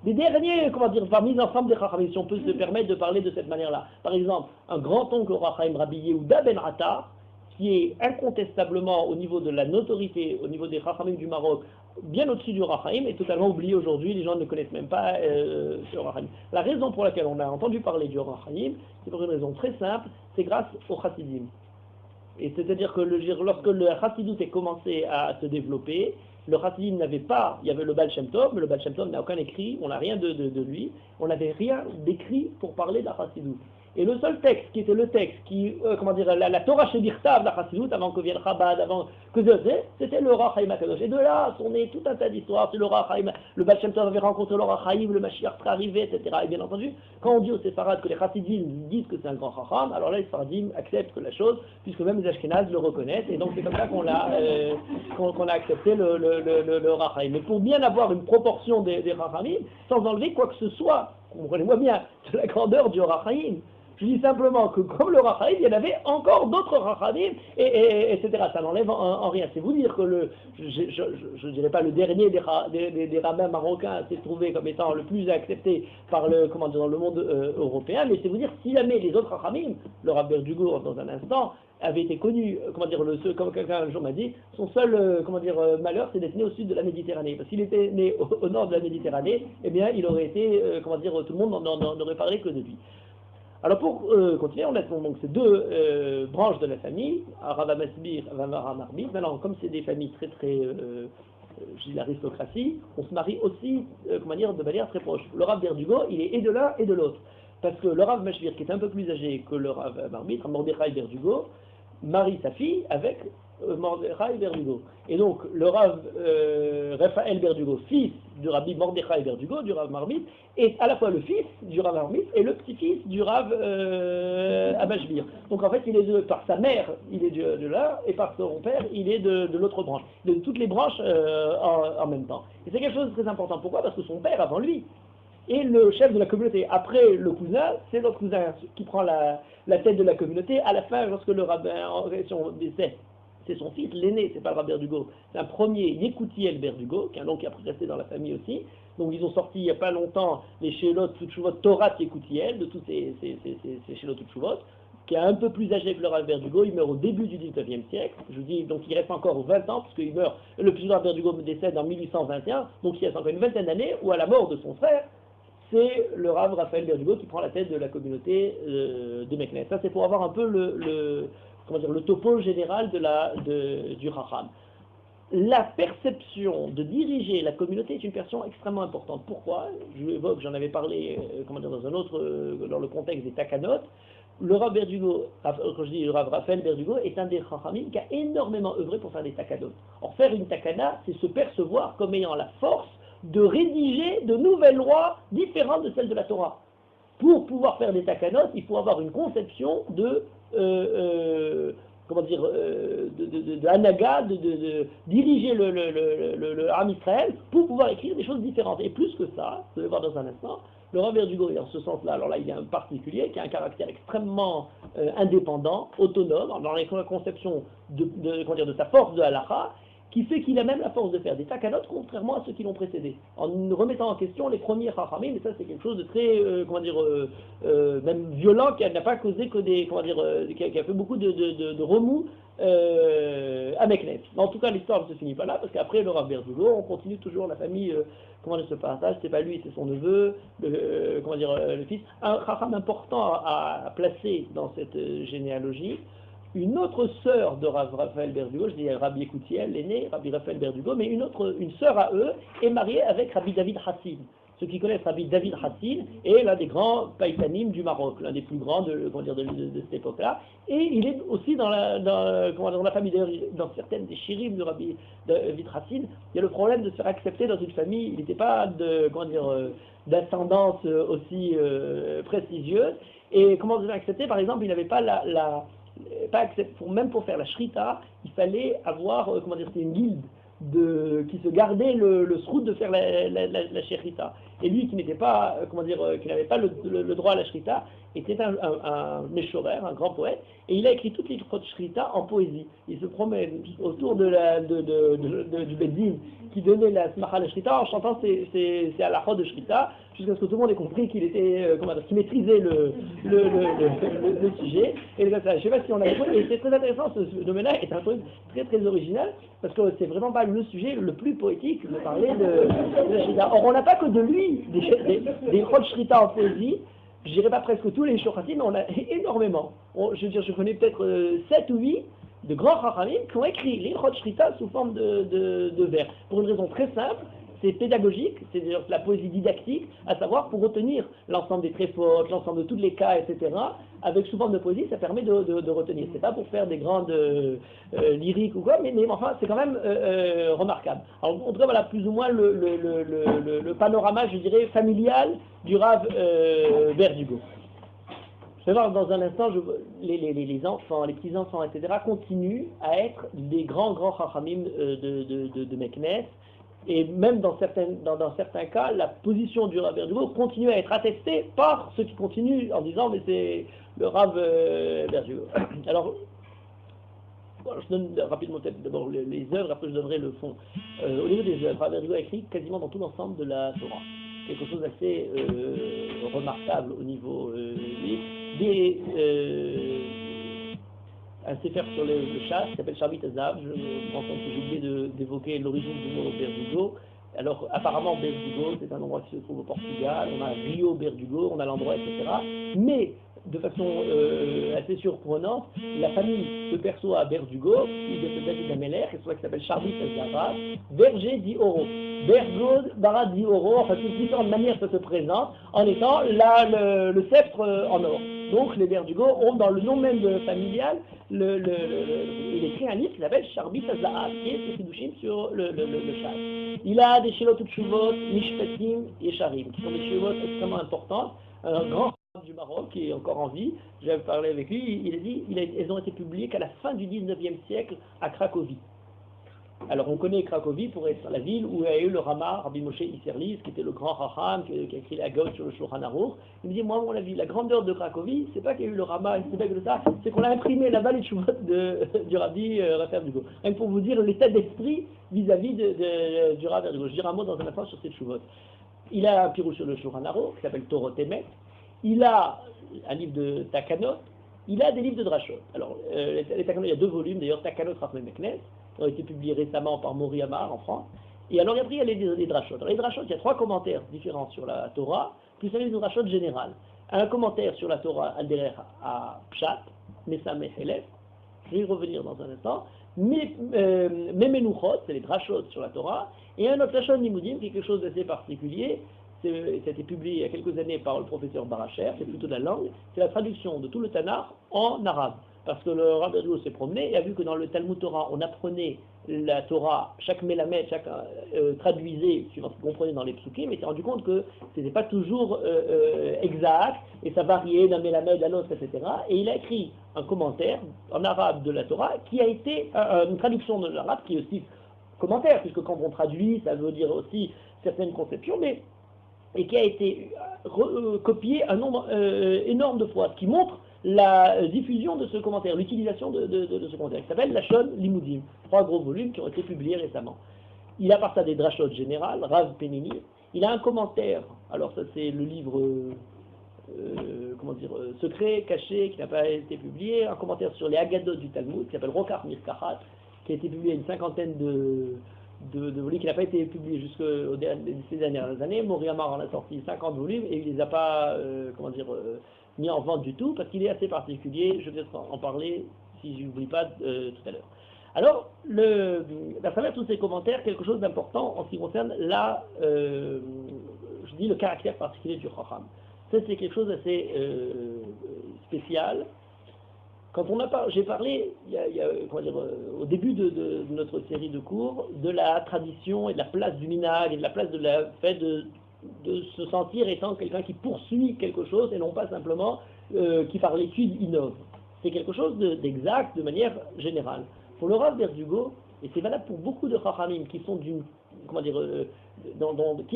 des derniers, parmi l'ensemble des Chachamim, si on peut se permettre de parler de cette manière-là. Par exemple, un grand-oncle Or HaChaim, Rabbi Yehuda ben Attar, qui est incontestablement au niveau de la notoriété, au niveau des Chachamim du Maroc, bien au-dessus du Or HaChaim, est totalement oublié aujourd'hui, les gens ne connaissent même pas ce Or HaChaim. La raison pour laquelle on a entendu parler du Or HaChaim, c'est pour une raison très simple, c'est grâce au Chassidim. Et c'est-à-dire que lorsque le Chassidut est commencé à se développer, le Chassidim n'avait pas, il y avait le Baal Shem Tov, mais le Baal Shem Tov n'a aucun écrit, on n'a rien de lui, on n'avait rien d'écrit pour parler de la Chassidut. Et le seul texte qui était le texte qui, la Torah Shebirtav, la Chassidut, avant que vienne Chabad, avant que c'était le Or HaChaim HaKadosh. Et de là, on est tout un tas d'histoires, c'est le Or HaChaim, le Baal Shem Tov avait rencontré le Or HaChaim, le Mashiach serait arrivé, etc. Et bien entendu, quand on dit aux Séfarades que les Chassidim disent que c'est un grand Chacham, alors là, les Séfaradim acceptent que la chose, puisque même les Ashkénazes le reconnaissent, et donc c'est comme ça qu'on a accepté le Or HaChaim. Mais pour bien avoir une proportion des Chachamim, sans enlever quoi que ce soit, comprenez-moi bien, de la grandeur du Or HaChaim. Je dis simplement que comme le Or HaChaim, il y en avait encore d'autres Chachamim, etc. Ça n'enlève en rien. C'est vous dire que je ne dirais pas le dernier des rabbins marocains s'est trouvé comme étant le plus accepté par dans le monde européen, mais c'est vous dire si jamais les autres Chachamim, le Rav Berdugo dans un instant, avait été connu, comme quelqu'un un jour m'a dit, son seul malheur c'est d'être né au sud de la Méditerranée. Parce qu'il était né au nord de la Méditerranée, eh bien il aurait été, tout le monde n'aurait parlé que de lui. Alors pour continuer, on a donc ces deux branches de la famille, Rav Mashbir, Rav Marbit. Maintenant, comme c'est des familles très l'aristocratie, on se marie aussi de manière très proche. Le Rav Berdugo, il est et de l'un et de l'autre. Parce que le Rav Mashbir, qui est un peu plus âgé que le Rav Marbit, Mordechai Berdugo, marie sa fille avec Mordechai Berdugo. Et donc, le Rav Raphaël Berdugo, fils du Rabbi Mordechai Berdugo, du Rav Marbit, est à la fois le fils du Rav Marbit et le petit-fils du Rav Mashbir. Donc en fait, par sa mère, il est de là, et par son père, il est de l'autre branche. De toutes les branches en même temps. Et c'est quelque chose de très important. Pourquoi? Parce que son père, avant lui, est le chef de la communauté. Après le cousin, c'est l'autre cousin qui prend la tête de la communauté. À la fin, lorsque le rabbin en question décède, c'est son fils, l'aîné, c'est pas le Rav Berdugo, c'est un premier Yekutiel Berdugo, qui est un nom qui a resté dans la famille aussi. Donc ils ont sorti il n'y a pas longtemps les Shilot Utshuvot Torah Yekutiel, de tous ces Shilot Utshuvot, qui est un peu plus âgé que le Rav Berdugo, il meurt au début du 19e siècle, je vous dis, donc il reste encore 20 ans, puisqu'il meurt, le plus Rav Berdugo décède en 1821, donc il reste encore une vingtaine d'années, où à la mort de son frère, c'est le Rav Raphaël Berdugo qui prend la tête de la communauté de Meknes. Ça c'est pour avoir un peu le topo général du Chacham. la perception de diriger la communauté est une perception extrêmement importante. Pourquoi? Je évoque, j'en avais parlé comment dire, dans un autre, dans le contexte des Takanot. Le Rav Berdugo, quand je dis le Rav Raphaël Berdugo, est un des Chachamim qui a énormément œuvré pour faire des Takanot. Or, faire une Takana, c'est se percevoir comme ayant la force de rédiger de nouvelles lois différentes de celles de la Torah. Pour pouvoir faire des Takanot, il faut avoir une conception de comment dire, de Hanaga, de diriger le Ham Israël pour pouvoir écrire des choses différentes. Et plus que ça, vous allez voir dans un instant, le Rav Berdugo est en ce sens-là, alors là il y a un particulier qui a un caractère extrêmement indépendant, autonome, dans la conception comment dire, de sa force de halakha, qui fait qu'il a même la force de faire des takanot, contrairement à ceux qui l'ont précédé, en remettant en question les premiers chachamim, et ça c'est quelque chose de très, comment dire, même violent, qui n'a pas causé que des, comment dire, qui a fait beaucoup de remous à Meknes. En tout cas, l'histoire ne se finit pas là, parce qu'après le Rav Berdugo, on continue toujours la famille, comment dire, ce partage, c'est pas lui, c'est son neveu, comment dire, le fils. Un chacham important à placer dans cette généalogie. Une autre sœur de Rav Raphaël Berdugo, je dis Rabbi Ekoutiel, l'aîné, Rabbi Raphaël Berdugo, mais une sœur à eux est mariée avec Rabbi David Hassin. Ceux qui connaissent Rabbi David Hassin est l'un des grands païtanim du Maroc, l'un des plus grands de cette époque-là. Et il est aussi dans la famille, dans certaines des shirim de Rabbi David Hassin, il y a le problème de se faire accepter dans une famille. Il n'était pas d'ascendance aussi prestigieuse. Et comment se faire accepter? Par exemple, il n'avait pas même pour faire la shrita, il fallait avoir, comment dire, c'est une guilde qui se gardait le srout de faire la shrita. Et lui qui n'était pas, comment dire, qui n'avait pas le droit à la shrita, était un méchorer, un grand poète, et il a écrit toutes les shrita en poésie. Il se promène autour du Beddin qui donnait la smacha la shrita en chantant ses halachot de shrita, jusqu'à ce que tout le monde ait compris qu'il était, qu'il maîtrisait le sujet. Et je ne sais pas si on a compris, et c'est très intéressant, ce domaine-là est un truc très très original, parce que c'est vraiment pas le sujet le plus poétique de parler de la shrita. Or, on n'a pas que de lui des chod shrita en poésie. Je dirais pas presque tous les shochatim, mais on a énormément. Je veux dire, je connais peut-être 7 ou 8 de grands chachamim qui ont écrit les chod shrita sous forme de vers. Pour une raison très simple, c'est pédagogique, c'est la poésie didactique, à savoir pour retenir l'ensemble des tréfotes, l'ensemble de tous les cas, etc. Avec sous forme de poésie, ça permet de retenir. C'est pas pour faire des grandes lyriques ou quoi, mais enfin, c'est quand même remarquable. Alors, on dirait, voilà, plus ou moins le panorama, je dirais, familial du Rav Berdugo. Je vais voir dans un instant, les enfants, les petits-enfants, etc., continuent à être des grands chachamim de Meknes. Et même dans certains cas, la position du Rav Berdugo continue à être attestée par ceux qui continuent en disant mais c'est le Rav Berdugo. Alors, je donne rapidement d'abord les œuvres, après je donnerai le fond. Au niveau des œuvres, Rav Berdugo a écrit quasiment dans tout l'ensemble de la Torah. Quelque chose d'assez remarquable au niveau un sefer sur le chasse qui s'appelle Sharbit Azav. Je me rends compte que j'ai oublié d'évoquer l'origine du mot Berdugo. Alors, apparemment, Berdugo, c'est un endroit qui se trouve au Portugal. On a Rio Berdugo, on a l'endroit, etc. Mais, de façon assez surprenante, la famille se perçoit à Berdugo, fils de David Ameler, et soit qui s'appelle Sharbit Azav, Verger dit Oro. Bergod, Barat dit Oro, enfin, toutes différentes manières ça se présente, en étant le sceptre en or. Donc, les Berdugo ont dans le nom même familial, il écrit un livre qui s'appelle Sharbit Azav, qui est ce Hidushim sur le chasse. Il a des Shilot Utshuvot, Mishpatim et Sharim, qui sont des Shilot extrêmement importantes. Un grand du Maroc qui est encore en vie, j'avais parlé avec lui, il a dit elles ont été publiées qu'à la fin du 19e siècle à Cracovie. Alors on connaît Cracovie pour être la ville où il y a eu le Rama, Rabbi Moshe Isserlis, qui était le grand Chacham, qui a écrit la Gauche sur le Shulchan Aruch. Il me dit, moi, à mon avis, la grandeur de Cracovie, c'est pas qu'il y a eu le Rama, c'est pas que ça, c'est qu'on a imprimé la vallée de Shuvot du Rabbi Raphaël Berdugo. Même pour vous dire l'état d'esprit vis-à-vis du Rabbi Berdugo. Je dirai un mot dans un instant sur cette Shuvot. Il a un pirouche sur le Shulchan Aruch, qui s'appelle Torot Emet. Il a un livre de Takanot, il a des livres de Drashot. Alors, les Takanot, il y a 2 volumes, d'ailleurs, Takanot Rachmei Meknes, qui ont été publiés récemment par Mori Amar en France. Et alors, après, il y a les Drashot. Alors, les Drashot, il y a 3 commentaires différents sur la Torah, plus un livre de Drashot général. Un commentaire sur la Torah, Al-Derer à Pshat, Messam et Helef, je vais y revenir dans un instant. Memenuchot, c'est les drachot sur la Torah, et un autre Lashon Limudim, qui est quelque chose d'assez particulier. Ça a été publié il y a quelques années par le professeur Baracher, c'est plutôt de la langue, c'est la traduction de tout le Tanakh en arabe. Parce que le Rav Berdugo s'est promené et a vu que dans le Talmud Torah, on apprenait la Torah, chaque mélamède, chaque traduisait, suivant ce qu'on comprenait dans les psukim, mais s'est rendu compte que ce n'était pas toujours exact, et ça variait d'un mélamède à l'autre, etc. Et il a écrit un commentaire en arabe de la Torah, qui a été une traduction de l'arabe, qui est aussi commentaire, puisque quand on traduit, ça veut dire aussi certaines conceptions, mais et qui a été copié un nombre énorme de fois, ce qui montre la diffusion de ce commentaire, l'utilisation de ce commentaire, qui s'appelle Lashon Limudim, 3 gros volumes qui ont été publiés récemment. Il a par ça des drachot générales, Rav Penini, il a un commentaire, alors ça c'est le livre secret, caché, qui n'a pas été publié, un commentaire sur les Haggadot du Talmud, qui s'appelle Rokach Mirkachat, qui a été publié une cinquantaine de volumes, qui n'a pas été publié ces dernières années. Moriamar en a sorti 50 volumes et il ne les a pas mis en vente du tout parce qu'il est assez particulier. Je vais en parler si je n'oublie pas tout à l'heure. Alors, à travers tous ces commentaires, quelque chose d'important en ce qui concerne le caractère particulier du Chacham. Ça, c'est quelque chose d'assez spécial. Quand j'ai parlé au début de notre série de cours de la tradition et de la place du minhag et de la place de la fait de se sentir étant quelqu'un qui poursuit quelque chose et non pas simplement qui par l'étude innove. C'est quelque chose d'exact de manière générale. Pour le Rav Berdugo, et c'est valable pour beaucoup de chachamim qui sont qui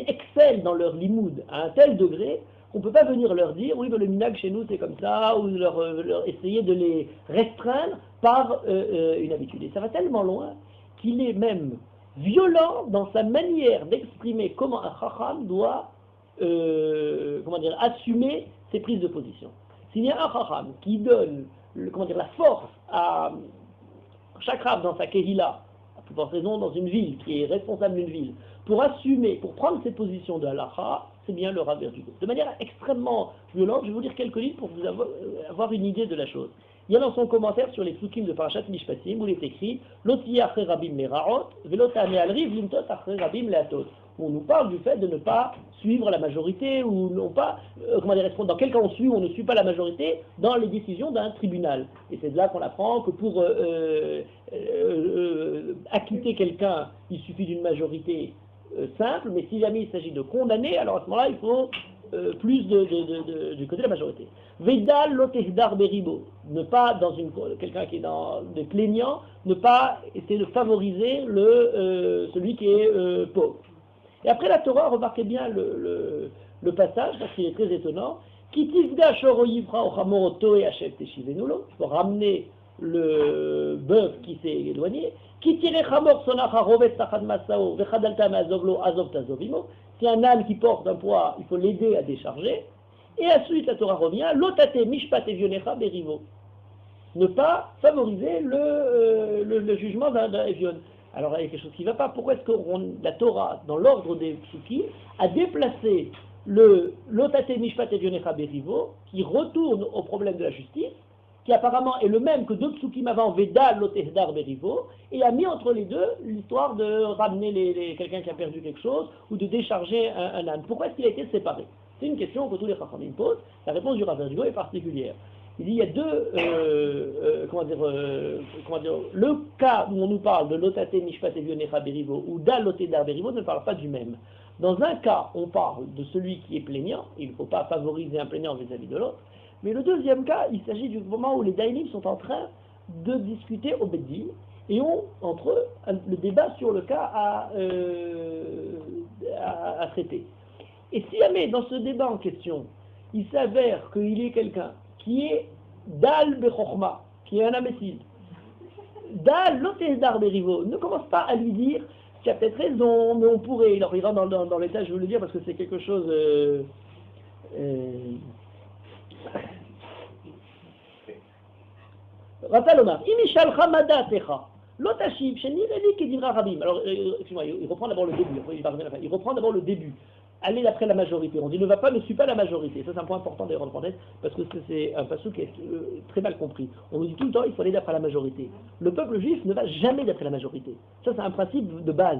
excellent dans leur limoud à un tel degré qu'on ne peut pas venir leur dire, oui, ben le minhag chez nous c'est comme ça, ou leur essayer de les restreindre par une habitude. Et ça va tellement loin qu'il est même violent dans sa manière d'exprimer comment un chacham doit assumer ses prises de position. S'il y a un chacham qui donne la force à chaque rab dans sa kehila, à plus forte raison dans une ville, qui est responsable d'une ville, pour assumer, pour prendre ses positions de halacha, c'est bien le Rav Berdugo. De manière extrêmement violente, je vais vous lire quelques lignes pour vous avoir une idée de la chose. Il y a dans son commentaire sur les psukim de Parashat Mishpatim où il est écrit Loti achre rabim meraot, velotane alriv limtot achre rabim leatot. On nous parle du fait de ne pas suivre la majorité ou non pas, dans quel cas on suit ou on ne suit pas la majorité dans les décisions d'un tribunal. Et c'est de là qu'on apprend que pour acquitter quelqu'un, il suffit d'une majorité simple, mais si jamais il s'agit de condamner, alors à ce moment-là, il faut plus du côté de la majorité. Vedal lotehdar beribo, ne pas dans quelqu'un qui est dans des plaignants, ne pas essayer de favoriser celui qui est pauvre. Et après la Torah, remarquez bien le passage, parce qu'il est très étonnant. Ki tifga shoro yivra o chamoroto et hachet teshivenulo, il faut ramener le bœuf qui s'est éloigné. Ki tire chamor sonacha rovet tachad masao vechadalta meazovlo azov tazovimo. Si un âne qui porte un poids, il faut l'aider à décharger. Et ensuite la Torah revient, lotate mishpat evionecha berivo. Ne pas favoriser le jugement d'un evion. Alors il y a quelque chose qui ne va pas. Pourquoi est-ce que la Torah, dans l'ordre des psukim, a déplacé le lotate mishpat evionecha berivo, qui retourne au problème de la justice, qui apparemment est le même que deux psukim avant, Veda lotehdar berivo, et a mis entre les deux l'histoire de ramener quelqu'un qui a perdu quelque chose, ou de décharger un âne. Pourquoi est-ce qu'il a été séparé? C'est une question que tous les chachamim posent. La réponse du Rav Berdugo est particulière. Il dit il y a deux, le cas où on nous parle de lotate mishpat evionecha berivo ou da lotedar berivo ne parle pas du même. Dans un cas, on parle de celui qui est plaignant, il ne faut pas favoriser un plaignant vis-à-vis de l'autre, mais le deuxième cas, il s'agit du moment où les daïnim sont en train de discuter au Beddin et ont entre eux le débat sur le cas à traiter. Et si jamais dans ce débat en question, il s'avère qu'il y ait quelqu'un qui est Dal Bechorma, qui est un imbécile, Dal Lotehdar Berivo, ne commence pas à lui dire tu as peut-être raison, mais on pourrait. Alors il rentre dans l'état, je veux le dire parce que c'est quelque chose. Ratalomar, Imishal Hamada Techa, Lotashiv, Sheni Redi Kedivra Rabim. Alors, excuse-moi, il reprend d'abord le début. Il reprend d'abord le début. aller d'après la majorité. On dit ne va pas, ne suis pas la majorité. Ça c'est un point important d'ailleurs en parenthèse, parce que c'est un passage qui est très mal compris. On nous dit tout le temps il faut aller d'après la majorité. Le peuple juif ne va jamais d'après la majorité. Ça c'est un principe de base.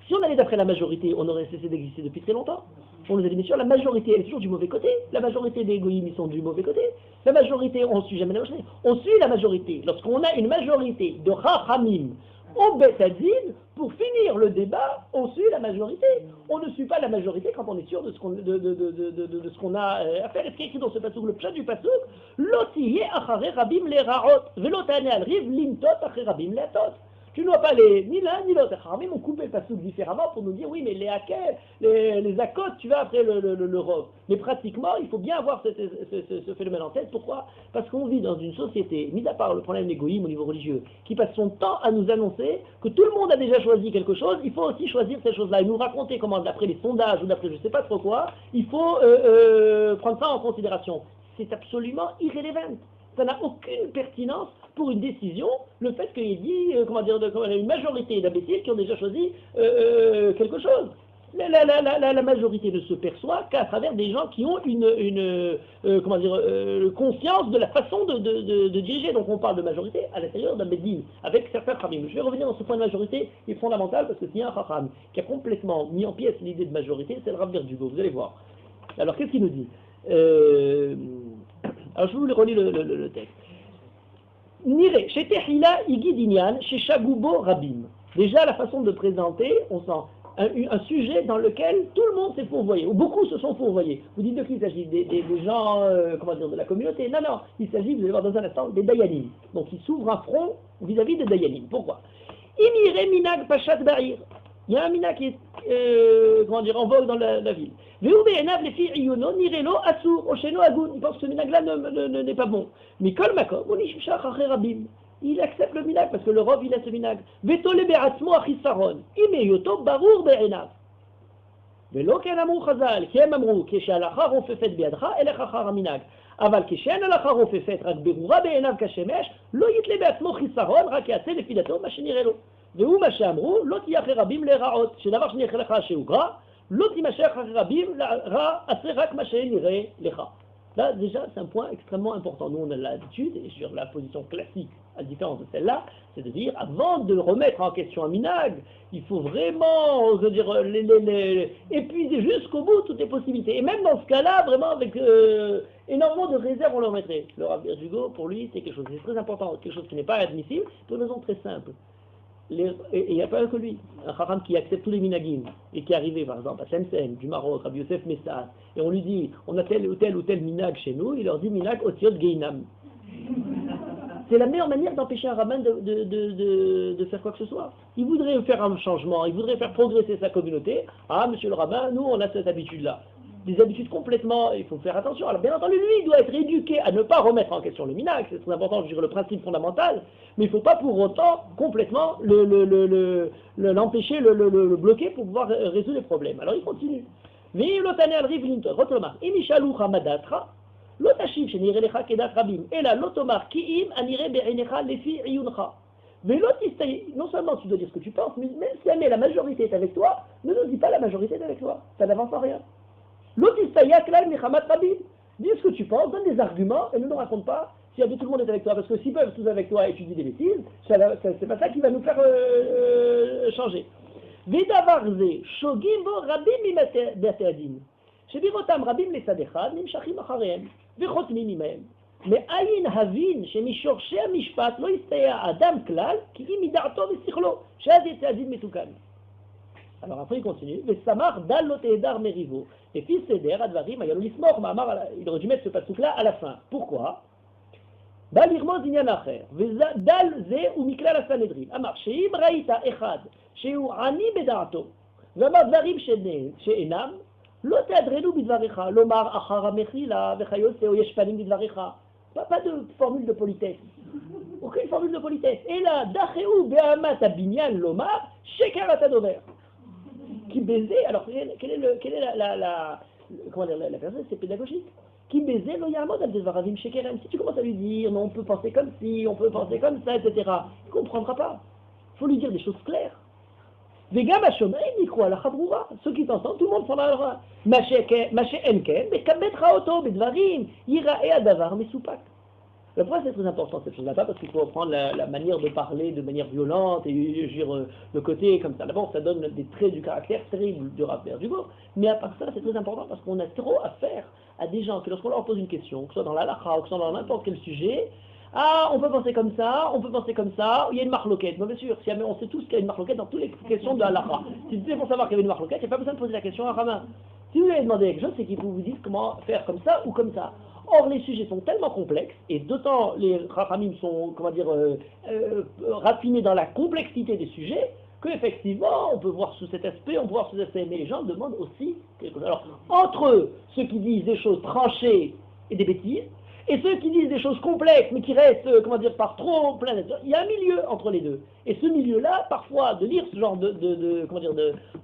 Si on allait d'après la majorité, on aurait cessé d'exister depuis très longtemps. On nous a dit, bien sûr, la majorité, elle est toujours du mauvais côté. La majorité des goïms, ils sont du mauvais côté. La majorité, on ne suit jamais la majorité. On suit la majorité. Lorsqu'on a une majorité de Chachamim au Bet Hadin, pour finir le débat, on suit la majorité. On ne suit pas la majorité quand on est sûr de ce qu'on a à faire. Et ce qui est écrit dans ce pasouk, le pshat du pasouk, Lotiye achare rabim le ra'ot, velotane al riv limtot achare rabim le atot. Tu ne dois pas ni l'un ni l'autre. Les Chachamim ont coupé le pasouk différemment pour nous dire oui, mais les hakel, les akot, tu vas après le rov. Mais pratiquement, il faut bien avoir ce phénomène en tête. Pourquoi? Parce qu'on vit dans une société, mis à part le problème des goïms au niveau religieux, qui passe son temps à nous annoncer que tout le monde a déjà choisi quelque chose, il faut aussi choisir ces choses-là. Et nous raconter comment, d'après les sondages ou d'après je ne sais pas trop quoi, il faut prendre ça en considération. C'est absolument irrélevant. Ça n'a aucune pertinence pour une décision, le fait qu'il y ait dit, une majorité d'imbéciles qui ont déjà choisi quelque chose. La majorité ne se perçoit qu'à travers des gens qui ont une conscience de la façon de diriger. Donc on parle de majorité à l'intérieur d'un Beddin, avec certains Chachamim. Je vais revenir dans ce point de majorité, il est fondamental, parce que s'il y a un Chacham qui a complètement mis en pièces l'idée de majorité, c'est le Rav Verdugo, vous allez voir. Alors qu'est-ce qu'il nous dit alors je vous relis le texte. Nire, chez Tehila, Igidinian, chez Shagoubo Rabim. Déjà, la façon de présenter, on sent un sujet dans lequel tout le monde s'est fourvoyé, ou beaucoup se sont fourvoyés. Vous dites de qui il s'agit? Des gens, de la communauté? Non, il s'agit, vous allez voir dans un instant, des Dayanim. Donc il s'ouvre un front vis-à-vis des Dayanim. Pourquoi? Imire Minag Pachat Ba'ir. Il y a un minag qui est en vogue dans la ville. Il pense que ce minag-là n'est pas bon. Mais il accepte le minag parce que le rov il a ce minag. ולא כן אמרו חז"ל, כי הם אמרו, כשהלכה רופפת בידך, אלך אחר המנהג. אבל כשאין הלכה רופפת, רק ברורה בעיניו כשמש, לא יתלה בעצמו חיסרון, רק יעשה לפי דתו מה שנראה לו. והוא מה שאמרו, לא תהיה אחרי רבים לרעות, שדבר שנראה לך שהוא רע, לא תימשך אחרי רבים לרע, עשה רק מה שנראה לך. Là, déjà, c'est un point extrêmement important. Nous, on a l'habitude, et sur la position classique, à différence de celle-là, c'est de dire, avant de remettre en question un minag, il faut vraiment, je veux dire, épuiser jusqu'au bout toutes les possibilités. Et même dans ce cas-là, vraiment, avec énormément de réserve, on le remettrait. Le Rav Verdugo, pour lui, c'est quelque chose de très important, quelque chose qui n'est pas admissible, pour une raison très simple. Et il n'y a pas que lui, un Chacham qui accepte tous les minagim et qui est arrivé par exemple à Tlemcen du Maroc, Rabbi Yosef Messas, et on lui dit on a tel ou tel minag chez nous, il leur dit minag otiot geinam. C'est la meilleure manière d'empêcher un rabbin de faire quoi que ce soit. Il voudrait faire un changement, il voudrait faire progresser sa communauté. Ah, monsieur le rabbin, nous on a cette habitude-là. Des habitudes complètement, il faut faire attention. Alors bien entendu, lui, il doit être éduqué à ne pas remettre en question le minag, c'est très important, je dirais le principe fondamental, mais il ne faut pas pour autant complètement l'empêcher, le bloquer pour pouvoir résoudre les problèmes. Alors il continue. Mais l'otane al-riv lintot, rotomar, imishalucha madatra, lotashiv shenirelecha kedat rabim, et la lotomar kiim anire be'enecha lefi iyuncha. Mais l'autre, non seulement tu dois dire ce que tu penses, mais même si la majorité est avec toi, ne nous dis pas la majorité est avec toi, ça n'avance en rien. L'autre, dis ce que tu penses, donne des arguments et ne nous raconte pas si tout le monde est avec toi. Parce que s'ils peuvent tous avec toi et tu dis des bêtises, c'est pas ça qui va nous faire changer. Vedavarze, shogimbo rabim mimateadin. Shebirotam rabim lesadechad, nimshachim achareem, vechotmim imahem. Mais ayin havin, shemishorshei amishpat, lo yistaya adam klal, ki im midarto vesichlo, sheaz yeteadin metukan. Alors après il continue, Vesamar dal lotedar merivo. Et fils Seder, Advarim, Ayalolismor, Mahamar, il aurait dû mettre ce pasouk-là à la fin. Pourquoi? Dal irmo zinyan acher, dal ze ou mikla la sanedrin. Amar, sheim raïta echad, sheu ani bedaato, vama dvarim she'enam, lo teadrenu bidvarecha, lomar achara mechila, vechayoseo yeshpanim bidvarecha. Pas de formule de politesse. Aucune formule de politesse. Et là, dacheu be'amat abinyan lomar, sheker atadover. Qui baisait, alors quelle est la personne, c'est pédagogique. Qui baisait loyalement al desvaravim shekerem. Si tu commences à lui dire, non, on peut penser comme ci, on peut penser comme ça, etc., il ne comprendra pas. Il faut lui dire des choses claires. Vegam Hashomrim Nikru Halacha Brura. Ceux qui t'entendent, tout le monde s'en va. Maché Enken, Bekabet Raoto, Bedvarim, Yirae Adavar, Mesupak. Pourquoi c'est très important cette chose-là? Pas parce qu'il faut prendre la manière de parler de manière violente et dire le côté comme ça. D'abord, ça donne des traits du caractère terrible du Rav Berdugo. Mais à part ça, c'est très important parce qu'on a trop affaire à des gens que lorsqu'on leur pose une question, que ce soit dans la halakha ou que ce soit dans n'importe quel sujet, ah, on peut penser comme ça, on peut penser comme ça, il y a une marloquette. Bien sûr, si on sait tous qu'il y a une marloquette dans toutes les questions de la halakha. Si c'était pour savoir qu'il y avait une marloquette, il n'y a pas besoin de poser la question à Ramin. Si vous lui avez demandé quelque chose, c'est qu'il vous dit comment faire comme ça ou comme ça. Or, les sujets sont tellement complexes, et d'autant les rachamim sont, comment dire, raffinés dans la complexité des sujets, qu'effectivement, on peut voir sous cet aspect, on peut voir sous cet aspect, mais les gens demandent aussi quelque chose. Alors, entre ceux qui disent des choses tranchées et des bêtises, et ceux qui disent des choses complexes, mais qui restent, comment dire, par trop plein d'être, il y a un milieu entre les deux. Et ce milieu-là, parfois, de lire ce genre comment dire,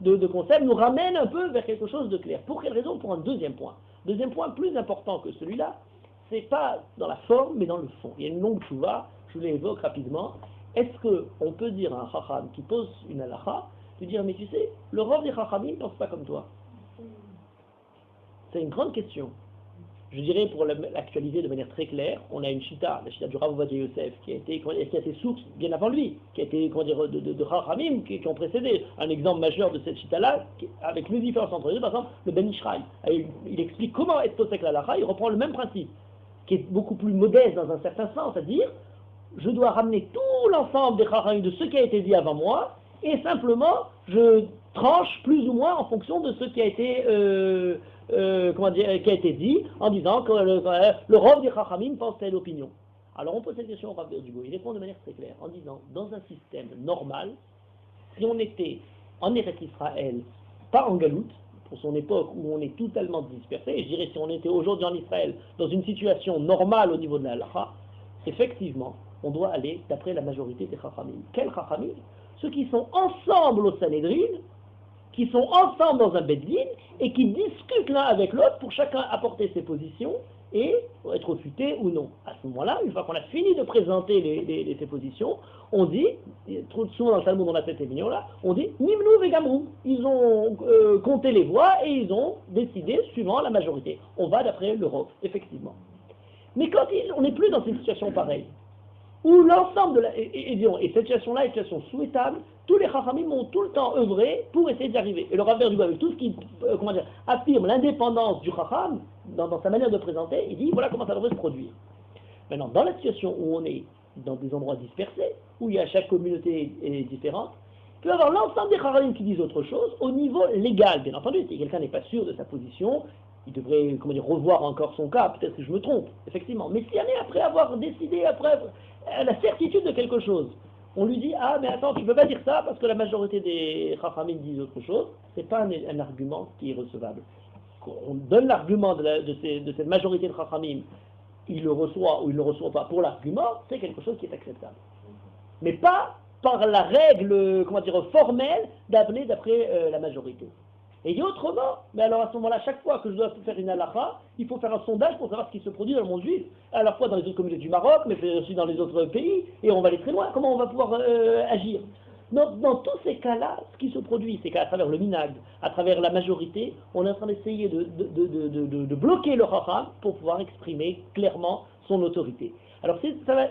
de concept, nous ramène un peu vers quelque chose de clair. Pour quelle raison? Pour un deuxième point. Deuxième point plus important que celui-là, c'est pas dans la forme, mais dans le fond. Il y a une longue chouva, je vous l'évoque rapidement. Est-ce qu'on peut dire à un chacham qui pose une halakha, lui dire, mais tu sais, le rov des chachamim ne pense pas comme toi? C'est une grande question. Je dirais, pour l'actualiser de manière très claire, on a une chita, la chita du Rav Ovadia Yosef, qui a été source bien avant lui, qui a été, comment dire, de chachamim qui ont précédé. Un exemple majeur de cette chita-là, avec une différence entre les deux, par exemple, le Ben Ishraï. Il explique comment être posek la lacha, il reprend le même principe, qui est beaucoup plus modeste dans un certain sens, c'est-à-dire, je dois ramener tout l'ensemble des chachamim de ce qui a été dit avant moi, et simplement, je tranche plus ou moins en fonction de ce qui a été qui a été dit, en disant que le Rav des Chachamim pense telle opinion. Alors on pose cette question au Rav Berdugo, il répond de manière très claire, en disant, dans un système normal, si on était en Eretz Israël, pas en Galoute, pour son époque où on est totalement dispersé, et je dirais si on était aujourd'hui en Israël, dans une situation normale au niveau de la halakha, effectivement, on doit aller d'après la majorité des Chachamim. Quels Chachamim? Ceux qui sont ensemble au Sanhedrin, qui sont ensemble dans un Beddin et qui discutent l'un avec l'autre pour chacun apporter ses positions et être futé ou non. À ce moment-là, une fois qu'on a fini de présenter ces positions, on dit, trop souvent dans le Talmud on a cette opinion-là, on dit Nimnu vegamru. Ils ont compté les voix et ils ont décidé suivant la majorité. On va d'après l'Europe, effectivement. Mais quand on n'est plus dans une situation pareille, où l'ensemble de et cette situation-là est une situation souhaitable, tous les chachamim ont tout le temps œuvré pour essayer d'y arriver. Et le Rav Berdugo, avec tout ce qui affirme l'indépendance du chacham, dans sa manière de présenter, il dit voilà comment ça devrait se produire. Maintenant, dans la situation où on est dans des endroits dispersés, où il y a chaque communauté est différente, il peut y avoir l'ensemble des chachamim qui disent autre chose au niveau légal, bien entendu. Si quelqu'un n'est pas sûr de sa position, il devrait, revoir encore son cas, peut-être que je me trompe, effectivement. Mais si année après avoir décidé, après la certitude de quelque chose, on lui dit, ah mais attends, tu ne peux pas dire ça parce que la majorité des chachamim disent autre chose, c'est pas un argument qui est recevable. On donne l'argument de cette majorité de chachamim, il le reçoit ou il ne le reçoit pas pour l'argument, c'est quelque chose qui est acceptable. Mais pas par la règle, formelle d'appeler d'après la majorité. Et il dit autrement, mais alors à ce moment-là, chaque fois que je dois faire une halakha, il faut faire un sondage pour savoir ce qui se produit dans le monde juif, à la fois dans les autres communautés du Maroc, mais aussi dans les autres pays, et on va aller très loin. Comment on va pouvoir agir? Dans tous ces cas-là, ce qui se produit, c'est qu'à travers le minag, à travers la majorité, on est en train d'essayer de bloquer le chacham pour pouvoir exprimer clairement son autorité. Alors ça va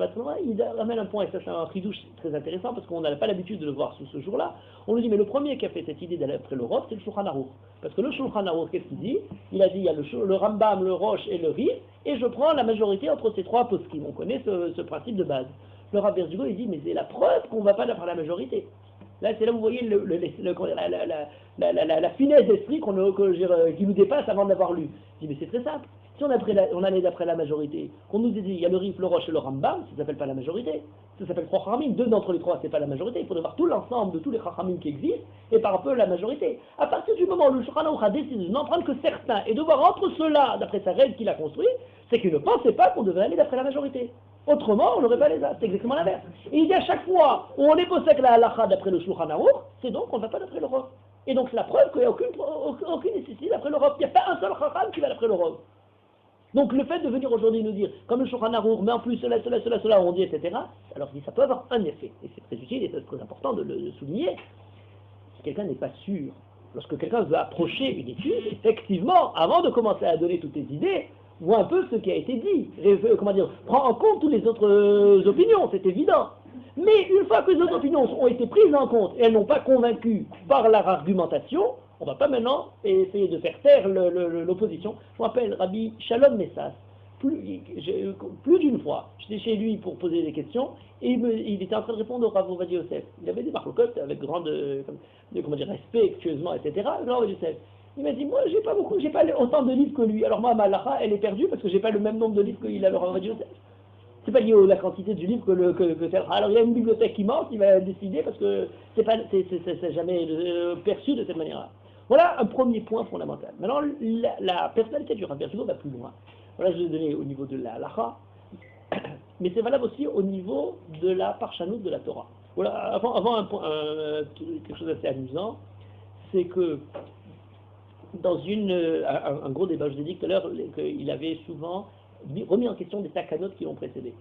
très loin, il ramène un point, et ça c'est un chidouche très intéressant, parce qu'on n'a pas l'habitude de le voir sous ce jour-là. On nous dit, mais le premier qui a fait cette idée d'aller après l'Europe, c'est le Shulchan Aruch. Parce que le Shulchan Aruch, qu'est-ce qu'il dit? Il a dit, il y a le Rambam, le Rosh et le Rif, et je prends la majorité entre ces trois poskim. On connaît ce principe de base. Le Rav Berdugo, il dit, mais c'est la preuve qu'on ne va pas d'après la majorité. Là, c'est là où vous voyez la finesse d'esprit qui nous dépasse avant d'avoir lu. Il dit, mais c'est très simple. Si on allait d'après la majorité, qu'on nous dit il y a le Rif, le Rosh et le Rambam, ça ne s'appelle pas la majorité. Ça s'appelle trois Chachamim. Deux d'entre les trois, ce n'est pas la majorité. Il faut voir tout l'ensemble de tous les Chachamim qui existent et par un peu la majorité. À partir du moment où le Shulchan Aruch a décidé de n'en prendre que certains et de voir entre ceux-là, d'après sa règle qu'il a construite, c'est qu'il ne pensait pas qu'on devait aller d'après la majorité. Autrement, on n'aurait pas les as. C'est exactement l'inverse. Et il dit à chaque fois où on est posé avec la halakha d'après le Shulchan Aruch, c'est donc qu'on ne va pas d'après l'Europe. Et donc c'est la preuve qu'il n'y a aucune nécessité d'après l'Europe. Il n'y a pas un seul Chacham qui va d'après l'Europe. Donc le fait de venir aujourd'hui nous dire, comme le Shulchan Aruch, mais en plus cela, on dit, etc., alors ça peut avoir un effet. Et c'est très utile et c'est très important de le souligner. quelqu'un n'est pas sûr, lorsque quelqu'un veut approcher une étude, effectivement, avant de commencer à donner toutes les idées, vois un peu ce qui a été dit, comment dire, prends en compte toutes les autres opinions, c'est évident. Mais une fois que les autres opinions ont été prises en compte et elles n'ont pas convaincu par leur argumentation, on ne va pas maintenant essayer de faire taire l'opposition. Je me rappelle Rabbi Shalom Messas, plus d'une fois, j'étais chez lui pour poser des questions et il était en train de répondre au Rav Ovadia Yosef. Il avait des marloquotes avec comment dire, respectueusement, etc. Le Rav Ovadia Yosef. Il m'a dit, moi, j'ai pas autant de livres que lui. Alors moi, ma halakha, elle est perdue parce que j'ai pas le même nombre de livres qu'il a le Rav Ovadia Yosef. C'est pas lié à la quantité du livre que c'est. Alors il y a une bibliothèque immense, il va décider parce que c'est jamais perçu de cette manière-là. Voilà un premier point fondamental. Maintenant, la personnalité du Rav Bertugo va plus loin. Voilà, je l'ai donné au niveau de la halakha, mais c'est valable aussi au niveau de la parchanout de la Torah. Voilà, avant quelque chose d'assez amusant, c'est que dans un gros débat, je vous ai dit tout à l'heure qu'il avait souvent remis en question des takanotes qui l'ont précédé.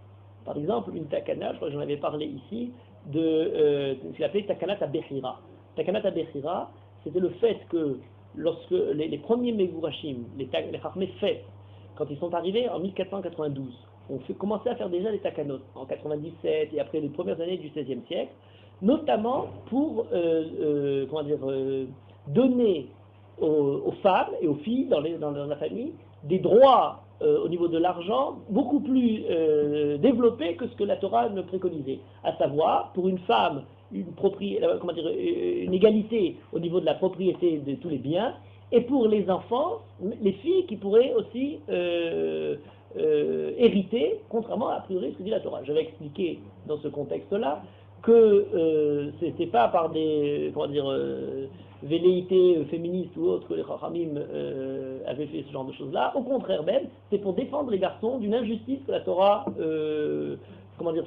Par exemple, une takana, je crois que j'en avais parlé ici, de ce qu'il appelait takanat abechira. Takanat abechira, c'était le fait que lorsque les premiers Megurashim, les Chachmei fêtes, quand ils sont arrivés en 1492, on commençait à faire déjà les takanot, en 97 et après les premières années du XVIe siècle, notamment pour donner aux femmes et aux filles dans la famille des droits au niveau de l'argent beaucoup plus développés que ce que la Torah ne préconisait. À savoir, pour une femme, une égalité au niveau de la propriété de tous les biens, et pour les enfants, les filles qui pourraient aussi hériter, contrairement à priori ce que dit la Torah. J'avais expliqué dans ce contexte-là que c'était pas par des velléités féministes ou autres que les Chachamim avaient fait ce genre de choses-là. Au contraire même, c'est pour défendre les garçons d'une injustice que la Torah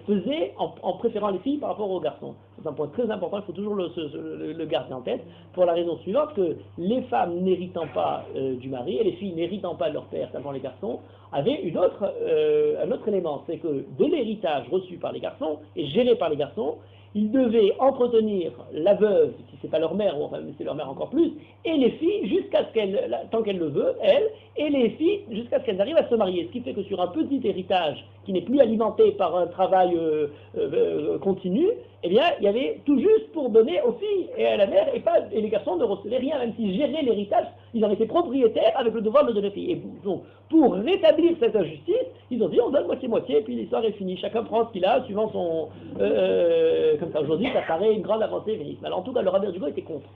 faisait en préférant les filles par rapport aux garçons. C'est un point très important, il faut toujours le garder en tête, pour la raison suivante, que les femmes n'héritant pas du mari et les filles n'héritant pas de leur père, simplement les garçons, avaient un autre élément, c'est que de l'héritage reçu par les garçons et géré par les garçons, ils devaient entretenir la veuve, si c'est pas leur mère, ou enfin c'est leur mère encore plus, et les filles tant qu'elle le veut, elle, et les filles jusqu'à ce qu'elles arrivent à se marier. Ce qui fait que sur un petit héritage qui n'est plus alimenté par un travail continu, eh bien, il y avait tout juste pour donner aux filles et à la mère, et les garçons ne recevaient rien, même s'ils géraient l'héritage, ils en étaient propriétaires avec le devoir de donner aux filles. Et donc, pour rétablir cette injustice, ils ont dit on donne moitié-moitié, et puis l'histoire est finie. Chacun prend ce qu'il a, suivant son... comme ça, aujourd'hui, ça paraît une grande avancée féministe. Alors, en tout cas, le Rav Bertugo était contre.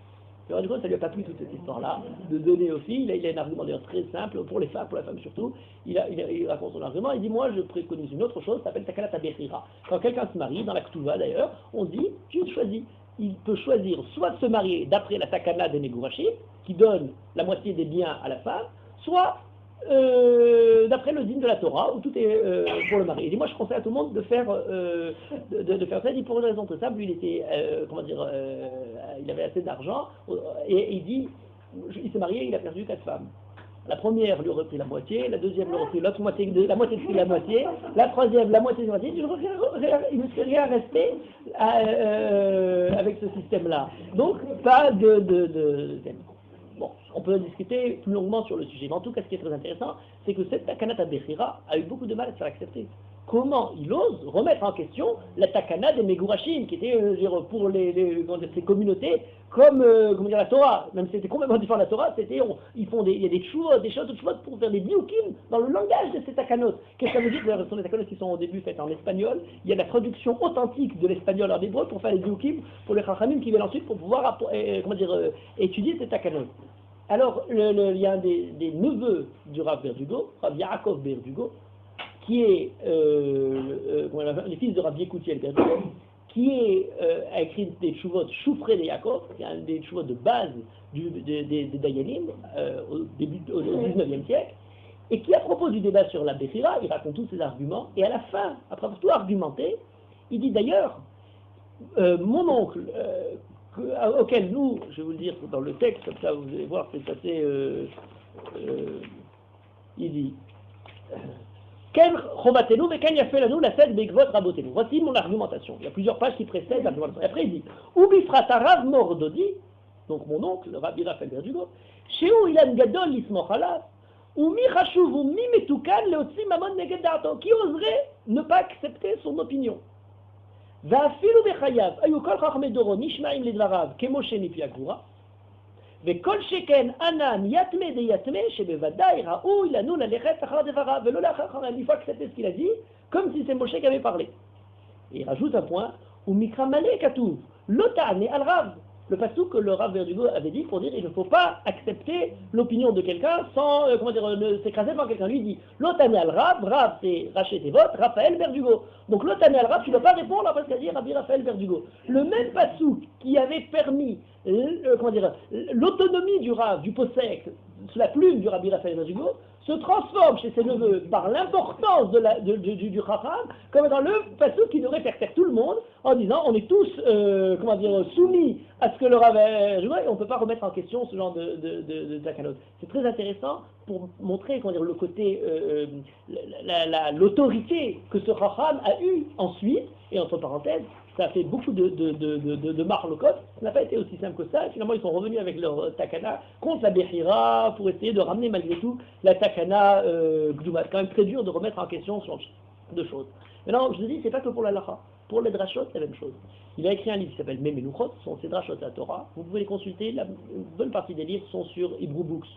Le Rav Bertugo, ça lui a pas plu toute cette histoire-là, de donner aux filles. Il a un argument d'ailleurs très simple, pour les femmes, pour la femme surtout. Il raconte son argument, il dit moi, je préconise une autre chose, ça s'appelle Takanat Abechira. Quand quelqu'un se marie, dans la Ktuva d'ailleurs, on dit tu choisis. Il peut choisir soit de se marier d'après la Takana des Megurashim, qui donne la moitié des biens à la femme, soit d'après le dîme de la Torah, où tout est pour le mari. Il dit, moi je conseille à tout le monde de faire ça. Il dit, pour une raison très simple, lui il était, il avait assez d'argent, et il dit, il s'est marié, il a perdu 4 femmes. La première lui aurait pris la moitié, la deuxième lui aurait pris l'autre moitié, la moitié de la moitié, la troisième la moitié de la moitié, il ne serait rien resté avec ce système-là. Donc, pas de Bon, on peut discuter plus longuement sur le sujet, mais en tout cas, ce qui est très intéressant, c'est que cette Takanat Abechira a eu beaucoup de mal à se faire accepter. Comment il ose remettre en question la Takana des Megurashim, qui était pour ces communautés comme la Torah, même si c'était complètement différent de la Torah, il y a des choses de chouot pour faire des diukim dans le langage de ces takanot. Qu'est-ce que ça veut dire? Ce sont des takanot qui sont au début faites en espagnol. Il y a la traduction authentique de l'espagnol en hébreu pour faire les diukim pour les chachamim qui viennent ensuite pour pouvoir étudier ces takanot. Alors, il y a un des neveux du Rav Bertugo, Rav Yaakov Bertugo, qui est le fils de Rav Yekutiel Bertugo, qui a écrit des tchouvot Choufré de Yaakov, qui est un des tchouvot de base des Dayanim au 19e siècle, et qui, à propos du débat sur la Bechira, il raconte tous ses arguments, et à la fin, après avoir tout argumenté, il dit d'ailleurs, mon oncle, auquel nous, je vais vous le dire dans le texte, comme ça vous allez voir, c'est assez... il dit... Voici mon argumentation. Il y a plusieurs pages qui précèdent l'argumentation. Et après il dit Ubifrat Rav Mordodi, donc mon oncle, le Rabbi Raphaël Verdugo, Sheu Ilan Gadol Lismoch Alav, ou Mi Chashuv ou Mi Metukan Leotzi Mamon Neged Da'ato, qui oserait ne pas accepter son opinion. ואפילו בחייו היו כל חכמי דורו נשמעים לדבריו כמו שמפי הגבורה וכל שכן ענן יתמה דיתמה שבוודאי ראוי לנו ללכת אחר דבריו ולא לאחר אחריהם. Il faut accepter ce qu'il a dit comme si c'est Moshe qui avait parlé. Et il rajoute un point ומקרא מלא כתוב לא תענה על רב. Le passage que le Rav Verdugo avait dit pour dire il ne faut pas accepter l'opinion de quelqu'un sans s'écraser devant quelqu'un. Lui dit l'otane al Rav, Rav c'est Rachet Tevot, Raphaël Verdugo. Donc l'otane al Rav, tu ne dois pas répondre après ce qu'a dit Rabbi Raphaël Verdugo. Le même passage qui avait permis l'autonomie du Rav, du Posek, sous la plume du Rabbi Raphaël Verdugo, se transforme chez ses neveux par l'importance du Chacham, comme dans le passage qui devrait faire taire tout le monde en disant on est tous soumis à ce que le Rav Verdugo et on ne peut pas remettre en question ce genre de takanot. C'est très intéressant pour montrer le côté, l'autorité que ce Chacham a eu ensuite, et entre parenthèses, ça a fait beaucoup de marlokot, ça n'a pas été aussi simple que ça, et finalement ils sont revenus avec leur takana contre la Bechira pour essayer de ramener malgré tout la takana Gdouma. C'est quand même très dur de remettre en question ce genre de choses. Maintenant, je vous dis, c'est pas que pour la lacha, pour les drashot, c'est la même chose. Il a écrit un livre qui s'appelle Memeluchot, ce sont ses drashot à la Torah. Vous pouvez les consulter, une bonne partie des livres sont sur Hebrew Books,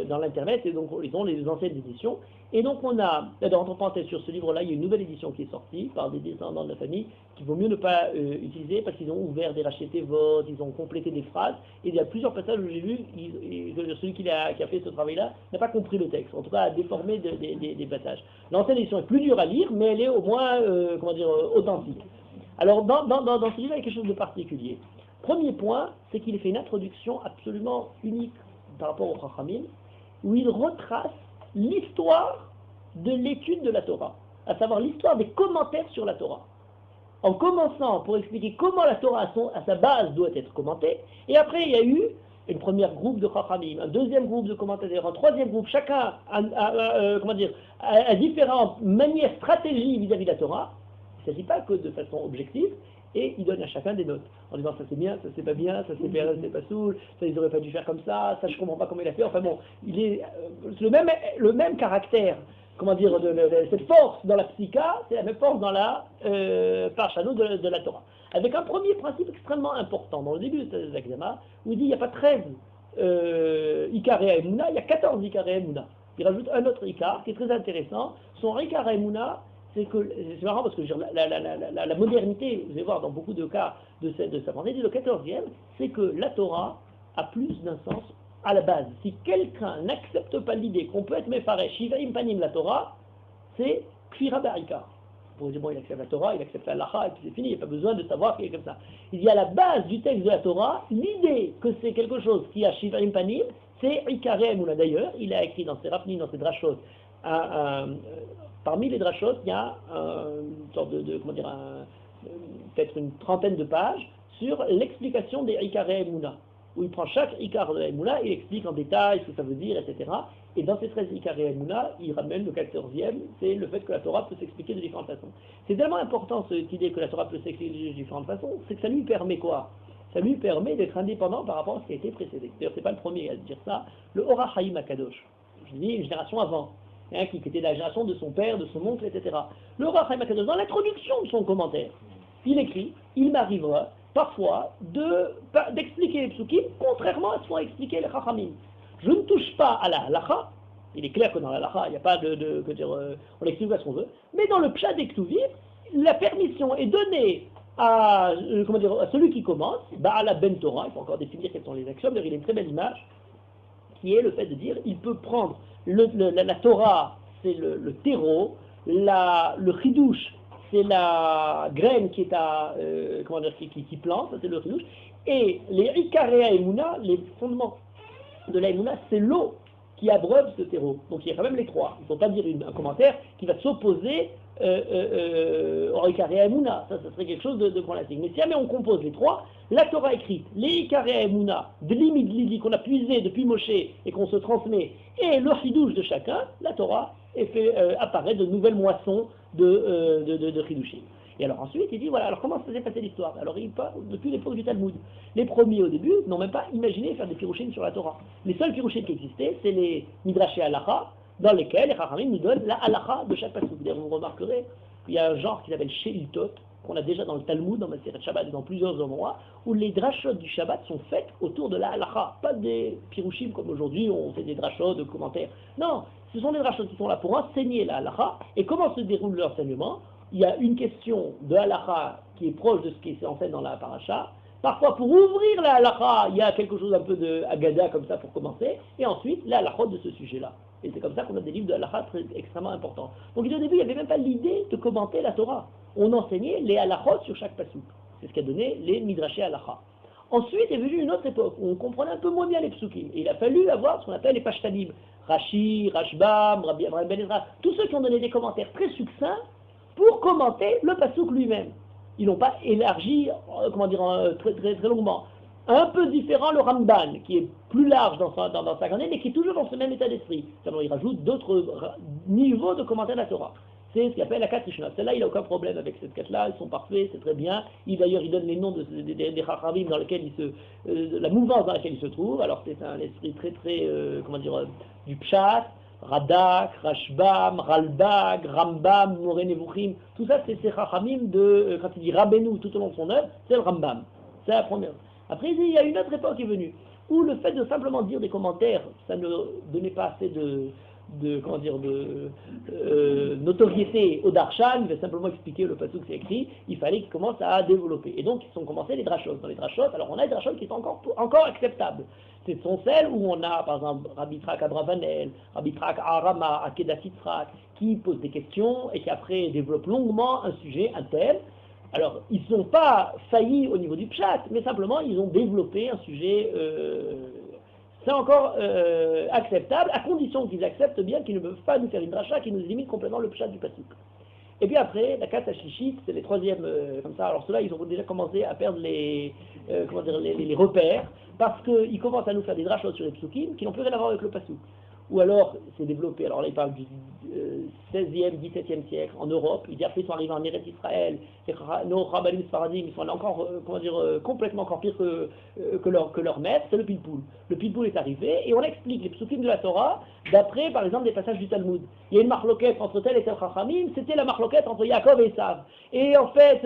dans l'internet, et donc ils ont les anciennes éditions. Et donc on a, entre parenthèses, sur ce livre-là, il y a une nouvelle édition qui est sortie par des descendants de la famille, qu'il vaut mieux ne pas utiliser parce qu'ils ont ouvert des rachetés votes, ils ont complété des phrases, et il y a plusieurs passages où j'ai vu que celui qui a fait ce travail-là n'a pas compris le texte, en tout cas a déformé des passages. L'ancienne édition est plus dure à lire, mais elle est au moins, authentique. Alors dans ce livre, il y a quelque chose de particulier. Premier point, c'est qu'il fait une introduction absolument unique par rapport au Chachamim, où il retrace l'histoire de l'étude de la Torah, à savoir l'histoire des commentaires sur la Torah. En commençant pour expliquer comment la Torah à sa base doit être commentée, et après il y a eu une première groupe de Chachamim, un deuxième groupe de commentateurs, un troisième groupe, chacun a différentes manières, stratégies vis-à-vis de la Torah. Il ne s'agit pas que de façon objective, et il donne à chacun des notes, en disant ça c'est bien, ça c'est pas bien, ça c'est bien, ça c'est pas soul, ça ils auraient pas dû faire comme ça je comprends pas comment il a fait, enfin bon, il est le même caractère, cette force dans la psycha, c'est la même force dans la parshano de la Torah. Avec un premier principe extrêmement important, dans le début de l'Agdama, où il dit il n'y a pas 13 Ikarei Emouna, il y a 14 Ikarei Emouna. Il rajoute un autre Ikar qui est très intéressant, son Ikarei Emouna, c'est marrant parce que la modernité, vous allez voir dans beaucoup de cas de sa pensée, le 14e, c'est que la Torah a plus d'un sens à la base. Si quelqu'un n'accepte pas l'idée qu'on peut être mefarech, shivaim panim la Torah, c'est kfira barika. Vous dire, bon, il accepte la Torah, il accepte la lacha, et puis c'est fini, il n'y a pas besoin de savoir qu'il est comme ça. Il y a à la base du texte de la Torah, l'idée que c'est quelque chose qui a shivaim panim, c'est ikarei emuna. D'ailleurs, il a écrit dans ses rafnis, dans ses drashot, parmi les drashot, il y a une sorte peut-être une trentaine de pages sur l'explication des Ikarei Emouna, où il prend chaque Ikar de Emouna, il explique en détail ce que ça veut dire, etc. Et dans ces 13 Ikarei Emouna, il ramène le 14e, c'est le fait que la Torah peut s'expliquer de différentes façons. C'est tellement important cette idée que la Torah peut s'expliquer de différentes façons, c'est que ça lui permet quoi? Ça lui permet d'être indépendant par rapport à ce qui a été précédé. D'ailleurs, c'est pas le premier à dire ça, le Ora Chaim Akadosh, je dis une génération avant. Qui était la génération de son père, de son oncle, etc. Le Rav Chaim Akadosh, dans l'introduction de son commentaire, il écrit « Il m'arrivera parfois d'expliquer les psukim contrairement à ce qu'ont expliqué les Chachamim. Je ne touche pas à la halacha, il est clair que dans la halacha, il n'y a pas on l'explique à ce qu'on veut, mais dans le pshat des ktuvim, la permission est donnée à celui qui commence, Ba'ala ben Torah, il faut encore définir quels sont les axiomes, d'ailleurs il a une très belle image, qui est le fait de dire il peut prendre la Torah, c'est le terreau, le chidouche, c'est la graine qui est qui plante, ça c'est le chidouche, et les ikarei emuna, les fondements de la emuna, c'est l'eau qui abreuve ce terreau. Donc il y a quand même les trois. Il ne faut pas dire un commentaire qui va s'opposer au ikarei emuna. Ça serait quelque chose de problématique. Mais si jamais on compose les trois, la Torah écrite, les ikarei emuna, de l'imid qu'on a puisé depuis Moshe et qu'on se transmet, et le chidouche de chacun, la Torah fait apparaître de nouvelles moissons de chidushim. Et alors ensuite, il dit, voilà, alors comment ça s'est passé l'histoire? Alors il parle depuis l'époque du Talmud. Les premiers au début n'ont même pas imaginé faire des pirouchines sur la Torah. Les seuls pirouchines qui existaient, c'est les Midrashé Halacha, dans lesquels les Chachamim nous donnent la Halacha de chaque pasuk. D'ailleurs, vous remarquerez qu'il y a un genre qui s'appelle Sheiltot, qu'on a déjà dans le Talmud, dans Maseret Shabbat et dans plusieurs endroits, où les drashot du Shabbat sont faites autour de la Halacha. Pas des pirouchim comme aujourd'hui, on fait des drashot de commentaires. Non, ce sont des drashot qui sont là pour enseigner la Halacha. Et comment se déroule l'enseignement? Il y a une question de Halacha qui est proche de ce qui s'enseigne dans la paracha. Parfois, pour ouvrir la Halacha, il y a quelque chose un peu de Agada comme ça pour commencer. Et ensuite, la Halachot de ce sujet-là. Et c'est comme ça qu'on a des livres de Halacha extrêmement importants. Donc au début, il n'y avait même pas l'idée de commenter la Torah. On enseignait les halachot sur chaque pasuk. C'est ce qui a donné les midrashé halacha. Ensuite est venue une autre époque où on comprenait un peu moins bien les psukim. Et il a fallu avoir ce qu'on appelle les pashtanim. Rashi, Rashbam, Rabbi Abraham Ben Ezra, tous ceux qui ont donné des commentaires très succincts pour commenter le pasuk lui-même. Ils n'ont pas élargi, très, très, très longuement. Un peu différent le Ramban, qui est plus large dans sa grandeur, mais qui est toujours dans ce même état d'esprit. Seulement, il rajoute d'autres niveaux de commentaires de la Torah. C'est ce qu'il appelle la Kat Rishona. Celle-là, il n'a aucun problème avec cette Kat-là, ils sont parfaits, c'est très bien. D'ailleurs, il donne les noms des Chachamim dans lesquels la mouvance dans laquelle il se trouve. Alors, c'est un esprit très, très, du Pshat, Radak, Rashbam, Ralbag, Rambam, Moré Nevuchim. Tout ça, c'est ces Chachamim quand il dit Rabbeinu tout au long de son œuvre, c'est le Rambam. C'est la première. Après, il y a une autre époque qui est venue, où le fait de simplement dire des commentaires, ça ne donnait pas assez de notoriété au darshan, il va simplement expliquer le pasuk c'est écrit, il fallait qu'ils commencent à développer. Et donc, ils sont commencés les drashot. Dans les drashot, alors on a des drashot qui sont encore acceptables. Ce sont celles où on a, par exemple, Rabbi Trak Abravanel, Rabbi Trak Arama, Akedat Yitzhak, qui posent des questions et qui après développent longuement un sujet, un thème. Alors, ils ne sont pas faillis au niveau du pshat, mais simplement, ils ont développé un sujet... c'est encore acceptable, à condition qu'ils acceptent bien qu'ils ne peuvent pas nous faire une dracha qui nous élimine complètement le pshat du pasuk. Et puis après, la Kat Hashishit, c'est les troisièmes, comme ça. Alors ceux-là, ils ont déjà commencé à perdre les repères, parce qu'ils commencent à nous faire des drachot sur les psukim qui n'ont plus rien à voir avec le pasuk. Ou alors, c'est développé, alors là, il parle du 16e, 17e siècle, en Europe. Il dit après, ils sont arrivés en Eretz Israël, nos Rabbanim Sfaradim, ils sont là encore, complètement encore pire que leur maître, c'est le Pilpoul. Le Pilpoul est arrivé, et on explique les psukim de la Torah, d'après, par exemple, des passages du Talmud. Il y a une marloquette entre tel et tel Chachamim, c'était la marloquette entre Yaakov et Esav. Et en fait,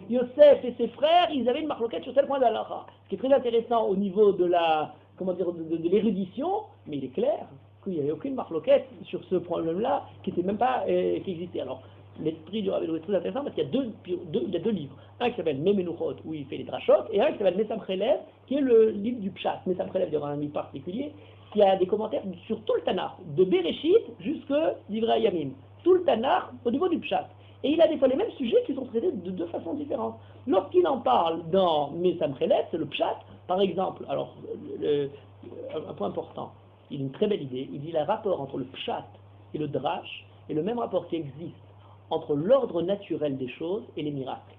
Yosef et ses frères, ils avaient une marloquette sur tel point d'Alacha. Ce qui est très intéressant au niveau de de l'érudition, mais il est clair qu'il n'y avait aucune marloquette sur ce problème-là qui n'était même pas, qui existait. Alors, l'esprit du Rabbeinu est très intéressant parce qu'il y a deux livres. Un qui s'appelle Memenuchot, où il fait les drachot, et un qui s'appelle Messam Chelev, qui est le livre du Pshat. Messam Chelev, il y aura un livre particulier, qui a des commentaires sur tout le Tanakh, de Bereshit jusqu'à Divrei Yamim. Tout le Tanakh au niveau du Pshat. Et il a des fois les mêmes sujets qui sont traités de deux façons différentes. Lorsqu'il en parle dans Messam Chelev, c'est le Pshat, par exemple. Alors, un point important. Il a une très belle idée. Il dit le rapport entre le pshat et le drash est le même rapport qui existe entre l'ordre naturel des choses et les miracles.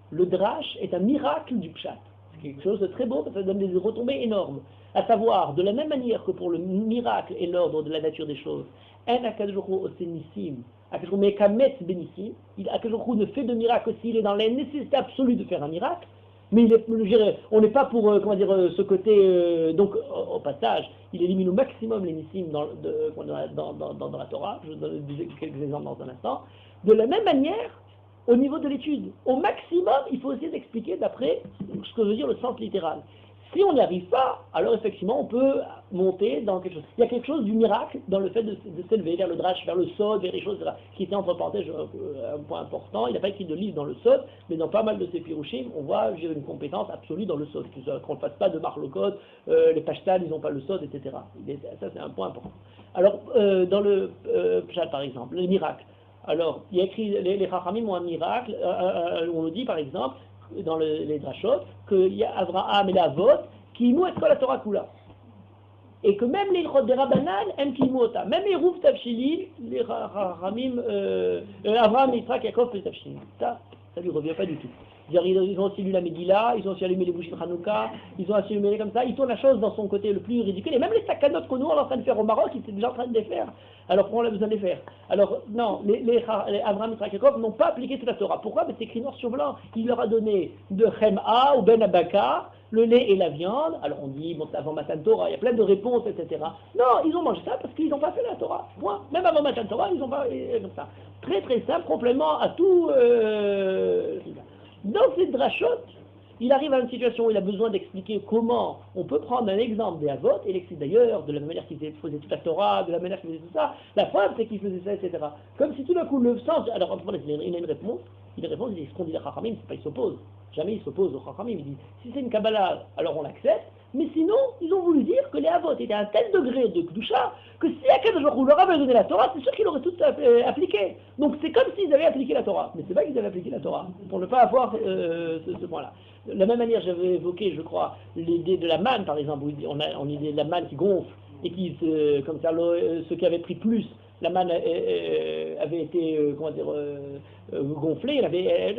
Le drash est un miracle du pshat. C'est quelque chose de très beau parce que ça donne des retombées énormes. À savoir, de la même manière que pour le miracle et l'ordre de la nature des choses, un Akadosh Baruch Hu osenissim, Akadosh Baruch Hu mekametz benissim, Akadosh Baruch Hu ne fait de miracle que s'il est dans la nécessité absolue de faire un miracle. Mais on n'est pas pour ce côté. Donc, au passage, il élimine au maximum les nissim dans la Torah. Je donne quelques exemples dans un instant. De la même manière, au niveau de l'étude, au maximum, il faut essayer d'expliquer d'après ce que veut dire le sens littéral. Si on n'y arrive pas, alors effectivement, on peut monter dans quelque chose. Il y a quelque chose du miracle dans le fait de s'élever vers le drash, vers le sod, vers les choses qui étaient entre parenthèses un point important. Il n'a pas écrit de livre dans le sod, mais dans pas mal de ses pirouchim, on voit une compétence absolue dans le sod. Qu'on ne fasse pas de marlokot, les pashtan, ils n'ont pas le sod, etc. Ça, c'est un point important. Alors, dans le pshat, par exemple, les miracles. Alors, il y a écrit, les Chachamim ont un miracle, on nous dit par exemple, dans les drachot, qu'il y a Avraham et la Avot qui mouent à la Torah Kula. Et que même les Rabbanan aiment qu'ils mouent. Même les Rouf Tavshilin, les Chachamim, Avraham, Yitzhak, Yaakov et Tavshilin. Ça lui revient pas du tout. C'est-à-dire, ils ont aussi lu la Megillah, ils ont aussi allumé les bougies de Hanouka, ils ont aussi allumé comme ça, ils tournent la chose dans son côté le plus ridicule, et même les sakanotes que nous on est en train de faire au Maroc, ils étaient déjà en train de les faire. Alors pourquoi on a besoin de les faire? Alors non, les Abraham et Yaakov n'ont pas appliqué toute la Torah. Pourquoi? Mais c'est écrit noir sur blanc. Il leur a donné de Chem'a ou Ben Abaka, le lait et la viande. Alors on dit, bon, c'est avant Matan Torah, il y a plein de réponses, etc. Non, ils ont mangé ça parce qu'ils n'ont pas fait la Torah. Point. Même avant Matan Torah, ils n'ont pas comme ça. Très très simple, complément à tout. Dans cette drachot, il arrive à une situation où il a besoin d'expliquer comment on peut prendre un exemple des Avot, et il explique d'ailleurs de la manière qu'ils faisaient toute la Torah, de la manière qu'ils faisaient tout ça. La preuve, c'est qu'ils faisaient ça, etc. Comme si tout d'un coup le sens. Alors, il a une réponse. Il répond, il dit ce qu'on dit les Chachamim, c'est pas ils s'opposent. Jamais ils s'opposent aux Chachamim. Il dit si c'est une Kabbalah, alors on l'accepte. Mais sinon, ils ont voulu dire que les Avot étaient à un tel degré de Kedusha que si Akadosh Baruch Hu leur avait donné la Torah, c'est sûr qu'ils l'auraient tout appliqué. Donc c'est comme s'ils avaient appliqué la Torah. Mais c'est pas qu'ils avaient appliqué la Torah, pour ne pas avoir ce point-là. De la même manière, j'avais évoqué, je crois, l'idée de la manne, par exemple, où on a l'idée de la manne qui gonfle, et qui, comme ça, ceux qui avaient pris plus, la manne avait été, comment dire, gonflée,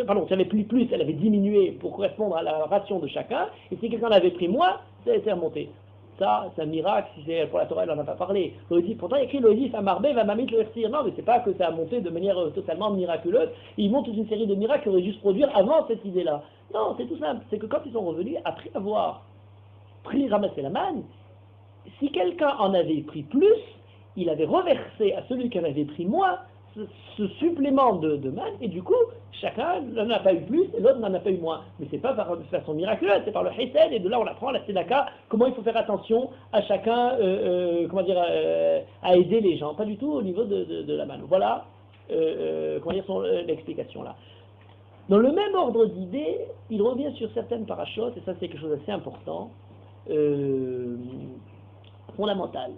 pardon, si elle avait pris plus, elle avait diminué pour correspondre à la ration de chacun, et si quelqu'un en avait pris moins, ça a été remonté. Ça, c'est un miracle, si c'est pour la Torah, elle n'en a pas parlé. Pourtant, il y a écrit Loïdis, Amarbé, va mamit le Hersir. Non, mais c'est pas que ça a monté de manière totalement miraculeuse. Ils montrent toute une série de miracles qui auraient dû se produire avant cette idée-là. Non, c'est tout simple. C'est que quand ils sont revenus, après avoir ramassé la manne, si quelqu'un en avait pris plus, il avait reversé à celui qui en avait pris moins ce supplément de manne, et du coup, chacun n'en a pas eu plus et l'autre n'en a pas eu moins. Mais c'est pas de façon miraculeuse, c'est par le Hesed, et de là on apprend la Tzedaka, comment il faut faire attention à chacun, comment dire, à aider les gens. Pas du tout au niveau de la manne. Voilà, comment dire, l'explication là. Dans le même ordre d'idées, il revient sur certaines parachutes, et ça c'est quelque chose d'assez important, fondamental.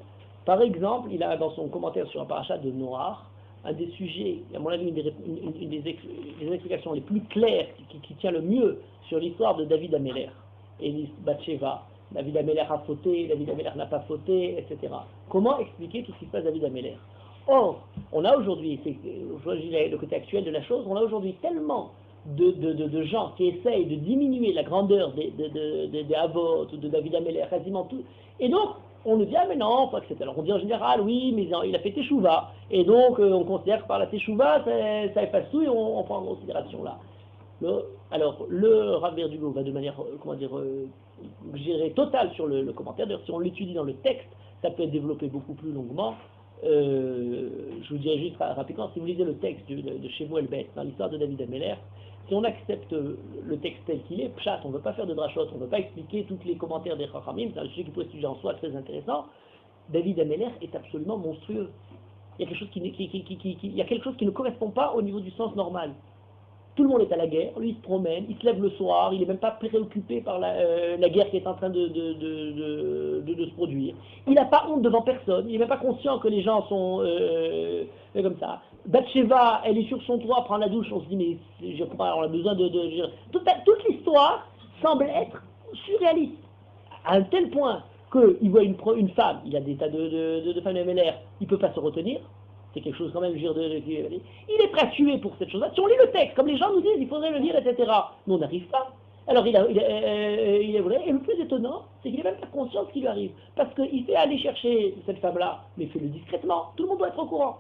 Par exemple, il a dans son commentaire sur un parachat de Noach, un des sujets, à mon avis, une des explications les plus claires, qui tient le mieux sur l'histoire de David Améler et Bathsheba. David Améler a fauté, David Améler n'a pas fauté, etc. Comment expliquer tout ce qui se passe à David Améler? Or, on a aujourd'hui, le côté actuel de la chose, on a aujourd'hui tellement de gens qui essayent de diminuer la grandeur des Avot ou de David Améler, quasiment tout. Et donc, on nous dit, ah mais non, pas que c'est. Alors on dit en général, oui, mais il a fait Teshuvah. Et donc on considère que par la Teshuvah, ça efface tout et on prend en considération là. Alors le Rav Verdugo va de manière, comment dire, je dirais, totale sur le commentaire. D'ailleurs, si on l'étudie dans le texte, ça peut être développé beaucoup plus longuement. Je vous dirais juste rapidement, si vous lisez le texte de Shemuel Bet, dans l'histoire de David Améler, si on accepte le texte tel qu'il est, pshat, on ne veut pas faire de drachot, on ne veut pas expliquer tous les commentaires des Chachamim, c'est un sujet qui peut étudier en soi très intéressant. David Améler est absolument monstrueux. Il y a quelque chose il y a quelque chose qui ne correspond pas au niveau du sens normal. Tout le monde est à la guerre, lui il se promène, il se lève le soir, il n'est même pas préoccupé par la guerre qui est en train de se produire. Il n'a pas honte devant personne, il n'est même pas conscient que les gens sont comme ça. Bathsheba, elle est sur son toit, prend la douche, on se dit mais je crois, on a besoin toute l'histoire semble être surréaliste, à un tel point qu'il voit une femme, il y a des tas de femmes MLR, il ne peut pas se retenir. C'est quelque chose quand même, il est prêt à tuer pour cette chose-là. Si on lit le texte, comme les gens nous disent, il faudrait le lire, etc. Mais on n'arrive pas. Alors il est vrai, et le plus étonnant, c'est qu'il n'est même pas conscient de ce qui lui arrive. Parce qu'il fait aller chercher cette femme-là, mais il fait le discrètement. Tout le monde doit être au courant.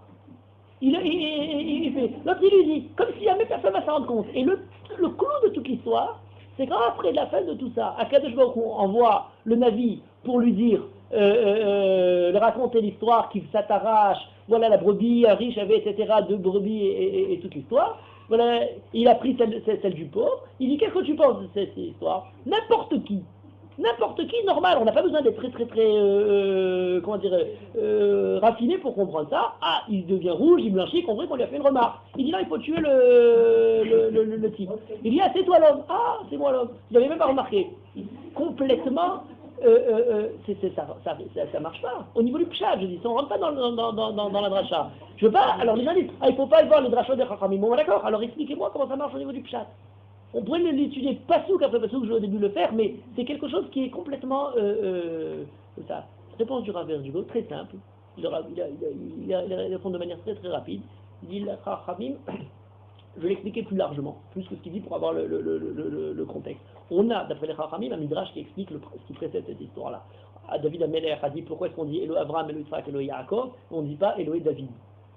Il fait. L'autre, il lui dit, comme si jamais personne ne va s'en rendre compte. Et le clou de toute l'histoire, c'est qu'après la fin de tout ça, Akadosh Baruch Hu envoie le Navi pour lui dire, raconter l'histoire qui s'arrache, voilà la brebis, un riche avait, etc., deux brebis et toute l'histoire. Voilà, il a pris celle du pauvre. Il dit, qu'est-ce que tu penses de cette histoire? N'importe qui, normal, on n'a pas besoin d'être très, comment dire, raffiné pour comprendre ça. Ah, il devient rouge, il blanchit, qu'on lui a fait une remarque. Il dit, non, il faut tuer le type. Il dit, ah, c'est toi l'homme. Ah, c'est moi l'homme. Il n'avait même pas remarqué. Complètement... ça marche pas. Au niveau du pshat, je dis, ça on rentre pas dans la dracha. Je veux pas, alors les gens disent, ah, il faut pas voir les drachot des Chachamim. Bon, d'accord, alors expliquez-moi comment ça marche au niveau du pshat. On pourrait l'étudier pasouk après pasouk, je vais au début le faire, mais c'est quelque chose qui est complètement ça. Réponse du Rav Verdugo, très simple. Il répond de manière très rapide. Il dit, les Chachamim je vais l'expliquer plus largement, plus que ce qu'il dit pour avoir le contexte. On a, d'après les Chachamim, un midrash qui explique ce qui précède cette histoire-là. David Amelech a dit pourquoi est-ce qu'on dit Elohim Abraham, Elohim Yitzhak, Elohim Yaakov, on ne dit pas Elohim David.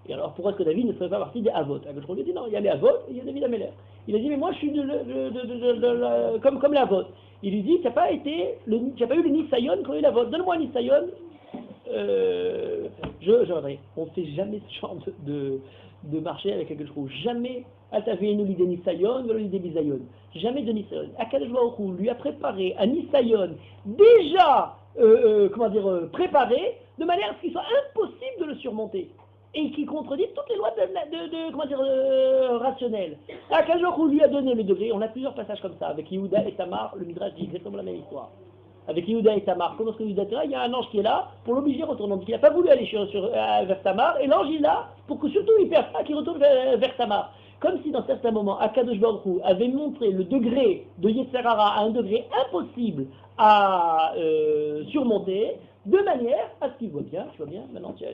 Et alors pourquoi est-ce que David ne ferait pas partie des Avot? On lui dit non, il y a les Avot et il y a David Amelech. Il a dit mais moi je suis comme les Avot. Il lui dit tu n'as pas eu le Nisayon quand il y a eu l'Avot. Donne-moi un Nisayon. On ne fait jamais ce genre de marché avec quelque chose. Jamais Altavienu l'idée Nisayon, l'idée Bisayon. Jamais de Nisayon. Akadosh Baruch Hu lui a préparé un Nisayon déjà, préparé, de manière à ce qu'il soit impossible de le surmonter. Et qui contredit toutes les lois rationnelles. Akadosh Baruch Hu lui a donné le degré. On a plusieurs passages comme ça. Avec Yehuda et Tamar, le Midrash dit exactement la même histoire. Avec Yehuda et Tamar, comment est-ce que Yehuda est là? Il y a un ange qui est là pour l'obliger à retourner. Donc il n'a pas voulu aller vers Tamar, et l'ange est là pour que surtout il ne perde pas, qu'il retourne vers Tamar. Comme si dans certains moments, Akadosh Baruch Hu avait montré le degré de Yetzer Hara à un degré impossible à surmonter, de manière à ce qu'il voit bien, tu vois bien, maintenant tu as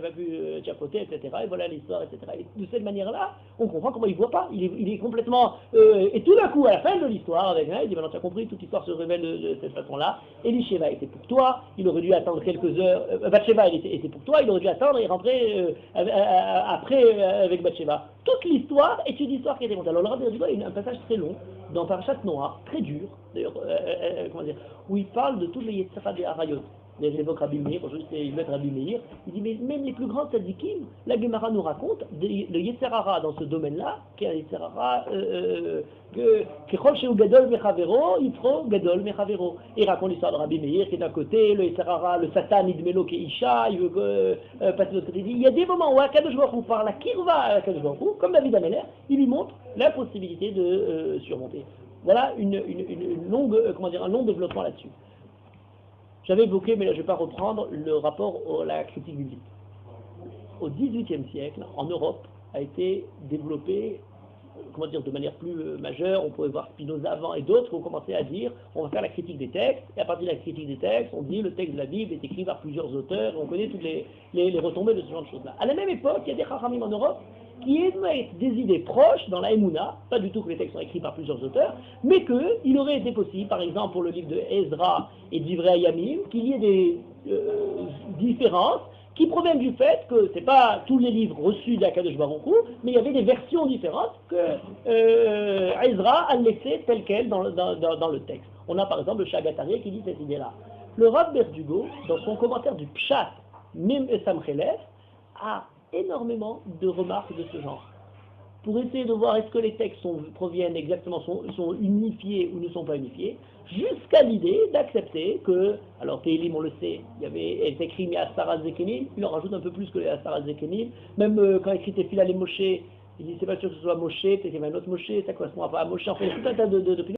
pas pu chapeauter, etc. Et voilà l'histoire, etc. Et de cette manière-là, on comprend comment il ne voit pas. Il est complètement... et tout d'un coup, à la fin de l'histoire, il dit, maintenant tu as compris, toute l'histoire se révèle de cette façon-là. Elisheva était pour toi, il aurait dû attendre quelques heures. Bathsheba était pour toi, il aurait dû attendre et rentrer après avec Bathsheba. Toute l'histoire est une histoire qui était contée. Alors le Rabbi Erdugo a un passage très long, dans Parashat Noah, très dur, d'ailleurs, où il parle de tous les Yetzer Hara des Harayot. Il évoque Rabbi Meir, aujourd'hui c'est il met Rabbi Meir, il dit mais même les plus grands tzadikim, la Gemara nous raconte le Yetzer Hara dans ce domaine-là, qui est un Yetzer Hara Kechol Sheu Gadol Mechavero, Yitro Gadol Mechavero. Il raconte l'histoire de Rabbi Meir qui est d'un côté, le Yetzer Hara, le Satan Idmelo qui est Isha, il veut passer de l'autre côté. Il y a des moments où Akadosh Baruch Hu par la Kirva à Akadosh Baruch Hu, comme David Amelech, il lui montre l'impossibilité de surmonter. Voilà un long développement là-dessus. J'avais évoqué, mais là je ne vais pas reprendre, le rapport à la critique biblique. Au XVIIIe siècle, en Europe, a été développé, de manière plus majeure. On pouvait voir Spinoza avant et d'autres qui ont commencé à dire on va faire la critique des textes, et à partir de la critique des textes, on dit le texte de la Bible est écrit par plusieurs auteurs, on connaît toutes les retombées de ce genre de choses-là. À la même époque, il y a des Chachamim en Europe qui émettent des idées proches dans la Emouna, pas du tout que les textes sont écrits par plusieurs auteurs, mais qu'il aurait été possible, par exemple pour le livre de Ezra et d'Ivrei Yamim, qu'il y ait des différences qui proviennent du fait que ce n'est pas tous les livres reçus d'Akadosh Baruch Hu, mais il y avait des versions différentes que Ezra a laissées telles quelles dans le texte. On a par exemple le Shagatari qui dit cette idée-là. Le Rav Berdugo, dans son commentaire du Pshat Mem Samchelef, a énormément de remarques de ce genre. Pour essayer de voir est-ce que les textes proviennent exactement, sont unifiés ou ne sont pas unifiés, jusqu'à l'idée d'accepter que, alors Télim on le sait, elle est écrit Asara Zekenim, il en rajoute un peu plus que les Asara Zekenim, même quand il écrit Tefila les Moshe, il dit c'est pas sûr que ce soit Moshe, peut-être qu'il y avait un autre Moshe, ça correspond pas à Moshe, enfin il y a tout un tas de